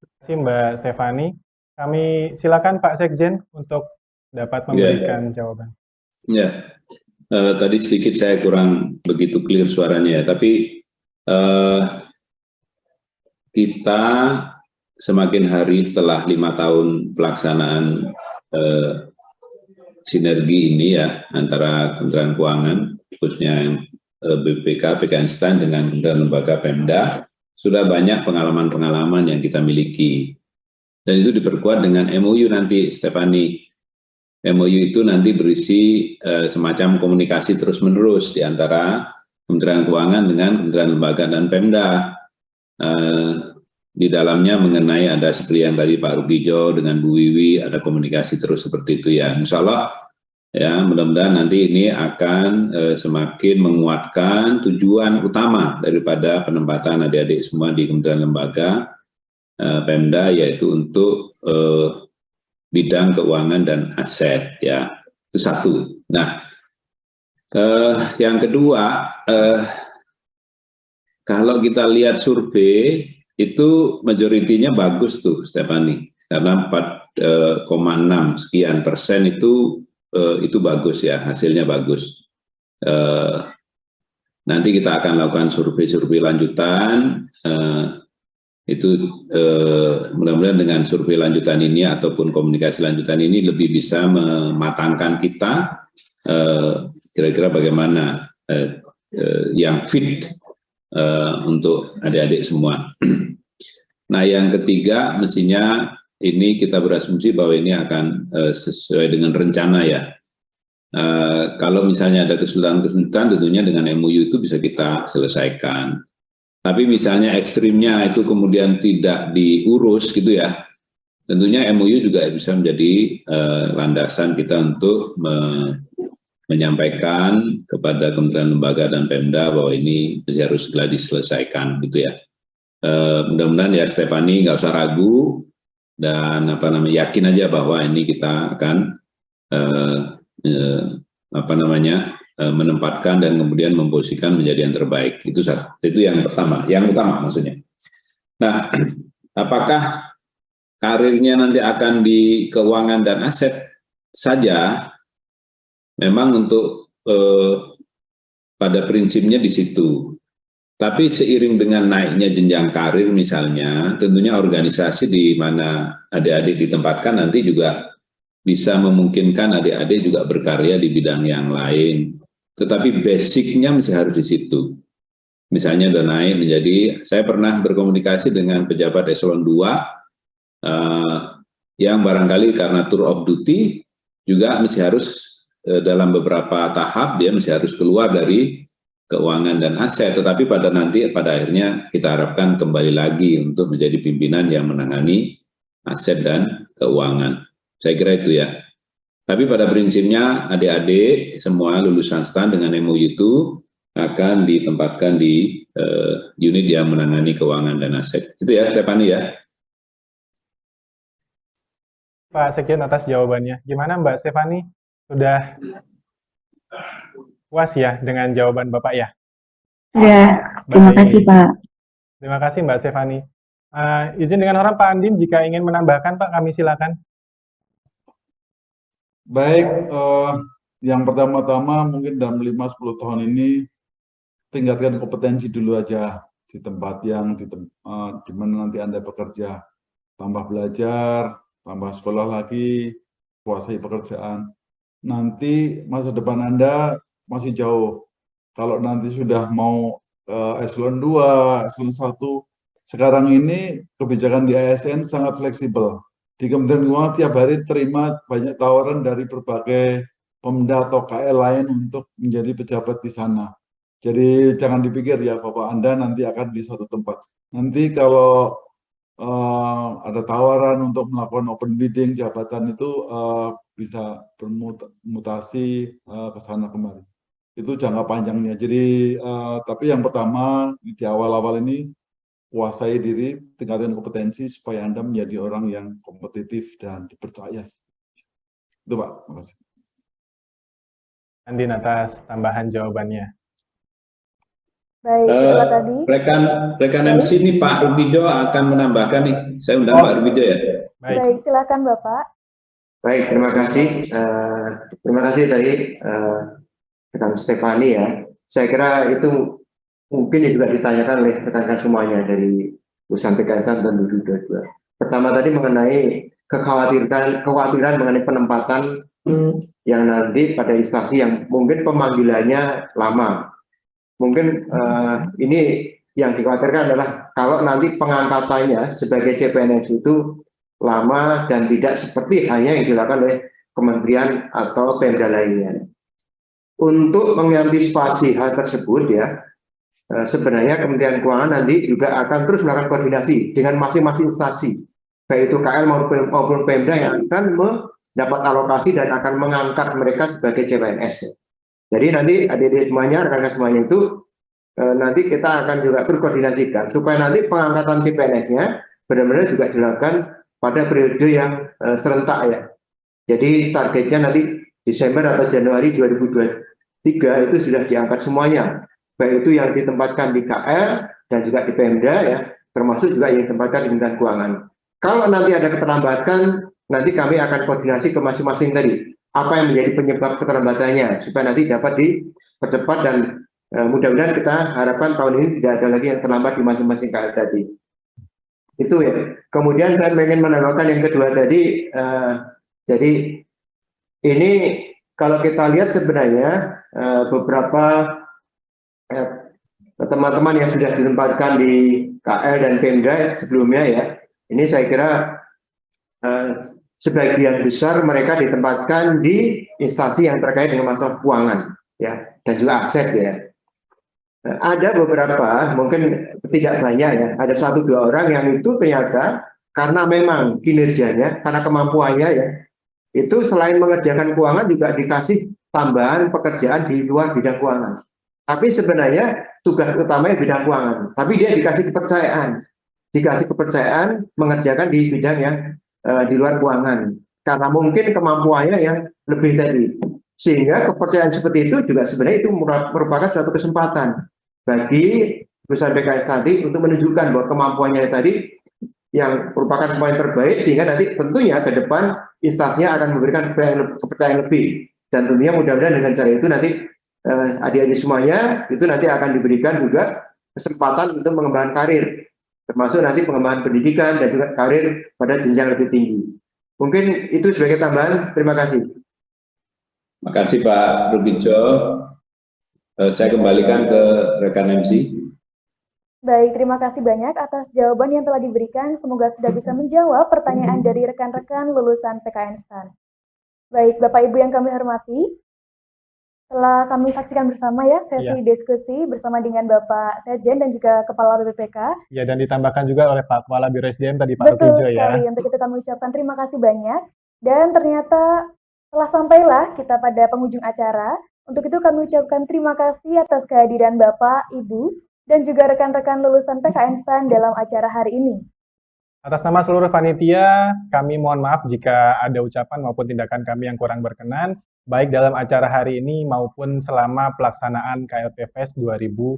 Terima kasih Mbak Stefani. Kami silakan Pak Sekjen untuk dapat memberikan jawaban. Ya, tadi sedikit saya kurang begitu clear suaranya ya, tapi kita semakin hari setelah 5 tahun pelaksanaan sinergi ini ya antara Kementerian Keuangan khususnya BPK, PKN dengan Kementerian Lembaga Pemda, sudah banyak pengalaman-pengalaman yang kita miliki. Dan itu diperkuat dengan MOU nanti, Stefani. MOU itu nanti berisi semacam komunikasi terus-menerus di antara Kementerian Keuangan dengan Kementerian Lembaga dan Pemda. Di dalamnya mengenai ada seperti yang tadi Pak Rugijo dengan Bu Wiwi, ada komunikasi terus seperti itu ya. Insya Allah ya, mudah-mudahan nanti ini akan semakin menguatkan tujuan utama daripada penempatan adik-adik semua di Kementerian Lembaga Pemda, yaitu untuk bidang keuangan dan aset ya. Itu satu. Nah, yang kedua, kalau kita lihat survei itu majoritinya bagus tuh Stefani, karena 4,6 sekian persen itu bagus ya, hasilnya bagus. Nanti kita akan lakukan survei-survei lanjutan, itu mudah-mudahan dengan survei lanjutan ini ataupun komunikasi lanjutan ini lebih bisa mematangkan kita kira-kira bagaimana yang fit untuk adik-adik semua. Nah, yang ketiga, mestinya ini kita berasumsi bahwa ini akan sesuai dengan rencana ya. Kalau misalnya ada kesulitan-kesulitan, tentunya dengan MOU itu bisa kita selesaikan. Tapi misalnya ekstrimnya itu kemudian tidak diurus gitu ya, tentunya MOU juga bisa menjadi landasan kita untuk menyampaikan kepada Kementerian Lembaga dan Pemda bahwa ini harus segera diselesaikan gitu ya. Mudah-mudahan ya Stefani nggak usah ragu dan yakin aja bahwa ini kita akan menempatkan dan kemudian memposisikan menjadi yang terbaik. Itu yang pertama, yang utama maksudnya. Nah, apakah karirnya nanti akan di keuangan dan aset saja? Memang untuk pada prinsipnya di situ. Tapi seiring dengan naiknya jenjang karir misalnya, tentunya organisasi di mana adik-adik ditempatkan nanti juga bisa memungkinkan adik-adik juga berkarya di bidang yang lain. Tetapi basicnya mesti harus di situ. Misalnya udah naik menjadi, saya pernah berkomunikasi dengan pejabat eselon 2 yang barangkali karena tour of duty juga mesti harus dalam beberapa tahap dia mesti harus keluar dari keuangan dan aset, tetapi pada akhirnya kita harapkan kembali lagi untuk menjadi pimpinan yang menangani aset dan keuangan. Saya kira itu ya. Tapi pada prinsipnya adik-adik semua lulusan STAN dengan MOU itu akan ditempatkan di unit yang menangani keuangan dan aset. Itu ya Stefani ya. Pak Sekjen atas jawabannya. Gimana Mbak Stefani? Sudah puas ya dengan jawaban Bapak ya? Sudah, terima kasih Pak. Terima kasih Mbak Stefani. Izin dengan hormat Pak Andin, jika ingin menambahkan Pak, kami silakan. Baik, yang pertama-tama mungkin dalam 5-10 tahun ini tingkatkan kompetensi dulu aja di tempat yang di mana nanti Anda bekerja. Tambah belajar, tambah sekolah lagi, kuasai pekerjaan. Nanti masa depan Anda masih jauh. Kalau nanti sudah mau eselon 2, eselon 1, sekarang ini kebijakan di ASN sangat fleksibel. Di Kementerian Keuangan tiap hari terima banyak tawaran dari berbagai Pemda atau KL lain untuk menjadi pejabat di sana. Jadi jangan dipikir ya bahwa Anda nanti akan di suatu tempat. Nanti kalau ada tawaran untuk melakukan open bidding jabatan itu bisa bermutasi ke sana kemari. itu jangka panjangnya. Jadi tapi yang pertama di awal-awal ini kuasai diri, tingkatkan kompetensi supaya Anda menjadi orang yang kompetitif dan dipercaya. Itu Pak, terima kasih. Andin atas tambahan jawabannya. Baik, itulah tadi. Rekan MC ini Pak Rubijo akan menambahkan nih. Saya undang Pak Rubijo ya. Baik, silakan Bapak. Baik, terima kasih. Terima kasih tadi rekan Stefani ya. Saya kira itu mungkin juga ditanyakan oleh rekan-rekan semuanya dari lulusan PKN dan 2022. Pertama tadi mengenai kekhawatiran mengenai penempatan yang nanti pada instansi yang mungkin pemanggilannya lama. Mungkin ini yang dikhawatirkan adalah kalau nanti pengangkatannya sebagai CPNS itu lama dan tidak seperti hanya yang dilakukan oleh kementerian atau Pemda lainnya. Untuk mengantisipasi hal tersebut ya, sebenarnya Kementerian Keuangan nanti juga akan terus melakukan koordinasi dengan masing-masing instansi, baik itu KL maupun Pemda yang akan mendapat alokasi dan akan mengangkat mereka sebagai CPNS. Jadi nanti adik-adik semuanya, rekan-rekan semuanya itu nanti kita akan juga berkoordinasikan supaya nanti pengangkatan CPNS-nya benar-benar juga dilakukan pada periode yang serentak ya. Jadi targetnya nanti Desember atau Januari 2023 itu sudah diangkat semuanya, baik itu yang ditempatkan di KL dan juga di Pemda ya, termasuk juga yang ditempatkan di Kementerian Keuangan. Kalau nanti ada keterlambatan, nanti kami akan koordinasi ke masing-masing tadi. Apa yang menjadi penyebab keterlambatannya supaya nanti dapat dipercepat dan mudah-mudahan kita harapkan tahun ini tidak ada lagi yang terlambat di masing-masing KL tadi. Itu ya. Kemudian saya ingin menambahkan yang kedua tadi, jadi ini kalau kita lihat sebenarnya beberapa teman-teman yang sudah ditempatkan di KL dan Pemda sebelumnya ya, ini saya kira sebagian besar mereka ditempatkan di instansi yang terkait dengan masalah keuangan ya dan juga aset ya. Ada beberapa, mungkin tidak banyak ya, ada 1-2 orang yang itu ternyata karena memang kinerjanya, karena kemampuannya ya, itu selain mengerjakan keuangan juga dikasih tambahan pekerjaan di luar bidang keuangan. Tapi sebenarnya tugas utamanya bidang keuangan, tapi dia dikasih kepercayaan mengerjakan di bidang yang di luar keuangan karena mungkin kemampuannya yang lebih tadi, sehingga kepercayaan seperti itu juga sebenarnya itu merupakan suatu kesempatan bagi perusahaan PKS tadi untuk menunjukkan bahwa kemampuannya tadi yang merupakan kemampuan terbaik, sehingga nanti tentunya ke depan instansinya akan memberikan kepercayaan lebih, dan tentunya mudah-mudahan dengan cara itu nanti adik-adik semuanya itu nanti akan diberikan juga kesempatan untuk mengembangkan karir, termasuk nanti pengembangan pendidikan dan juga karir pada jenjang lebih tinggi. Mungkin itu sebagai tambahan. Terima kasih. Terima kasih Pak Rubijo. Saya kembalikan ke rekan MC. Baik, terima kasih banyak atas jawaban yang telah diberikan. Semoga sudah bisa menjawab pertanyaan dari rekan-rekan lulusan PKN STAN. Baik, Bapak Ibu yang kami hormati, telah kami saksikan bersama ya sesi diskusi bersama dengan Bapak Sekjen dan juga Kepala BPPK. Ya, dan ditambahkan juga oleh Pak Kepala Biro SDM tadi Pak Rubijo ya. Betul sekali, untuk itu kami ucapkan terima kasih banyak. Dan ternyata telah sampailah kita pada penghujung acara. Untuk itu kami ucapkan terima kasih atas kehadiran Bapak, Ibu, dan juga rekan-rekan lulusan PKN STAN dalam acara hari ini. Atas nama seluruh panitia, kami mohon maaf jika ada ucapan maupun tindakan kami yang kurang berkenan, baik dalam acara hari ini maupun selama pelaksanaan KLP Fest 2022.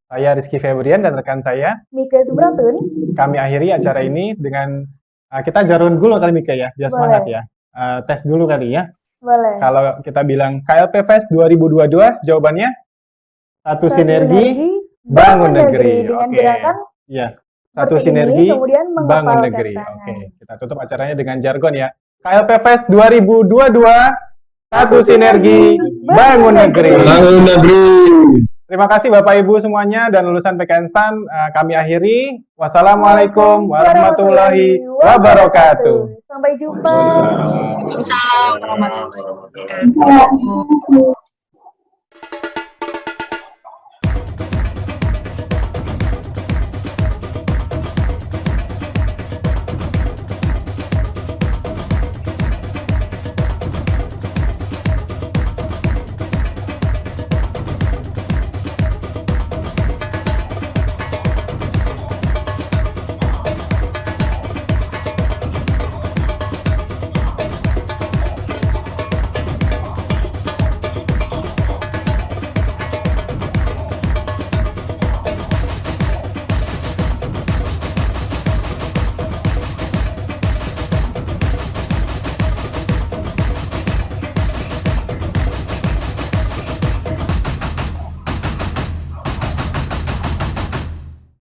Saya Rizky Febrian dan rekan saya, Mika Subratun. Kami akhiri acara ini dengan, kita jarun dulu kali Mika ya, biar semangat ya. Tes dulu kali ya. Boleh. Kalau kita bilang KLP Fest 2022, jawabannya satu sinergi, bangun negeri. Dengan Oke. gerakan Ya, satu sinergi, kemudian bangun menghafalkan negeri. tangan. Oke, kita tutup acaranya dengan jargon ya. KLP Fest 2022, satu sinergi, bangun negeri. Bangun negeri. Terima kasih Bapak Ibu semuanya dan lulusan PKN STAN. Kami akhiri. Wassalamualaikum warahmatullahi wabarakatuh. Sampai jumpa. Waalaikumsalam warahmatullahi wabarakatuh.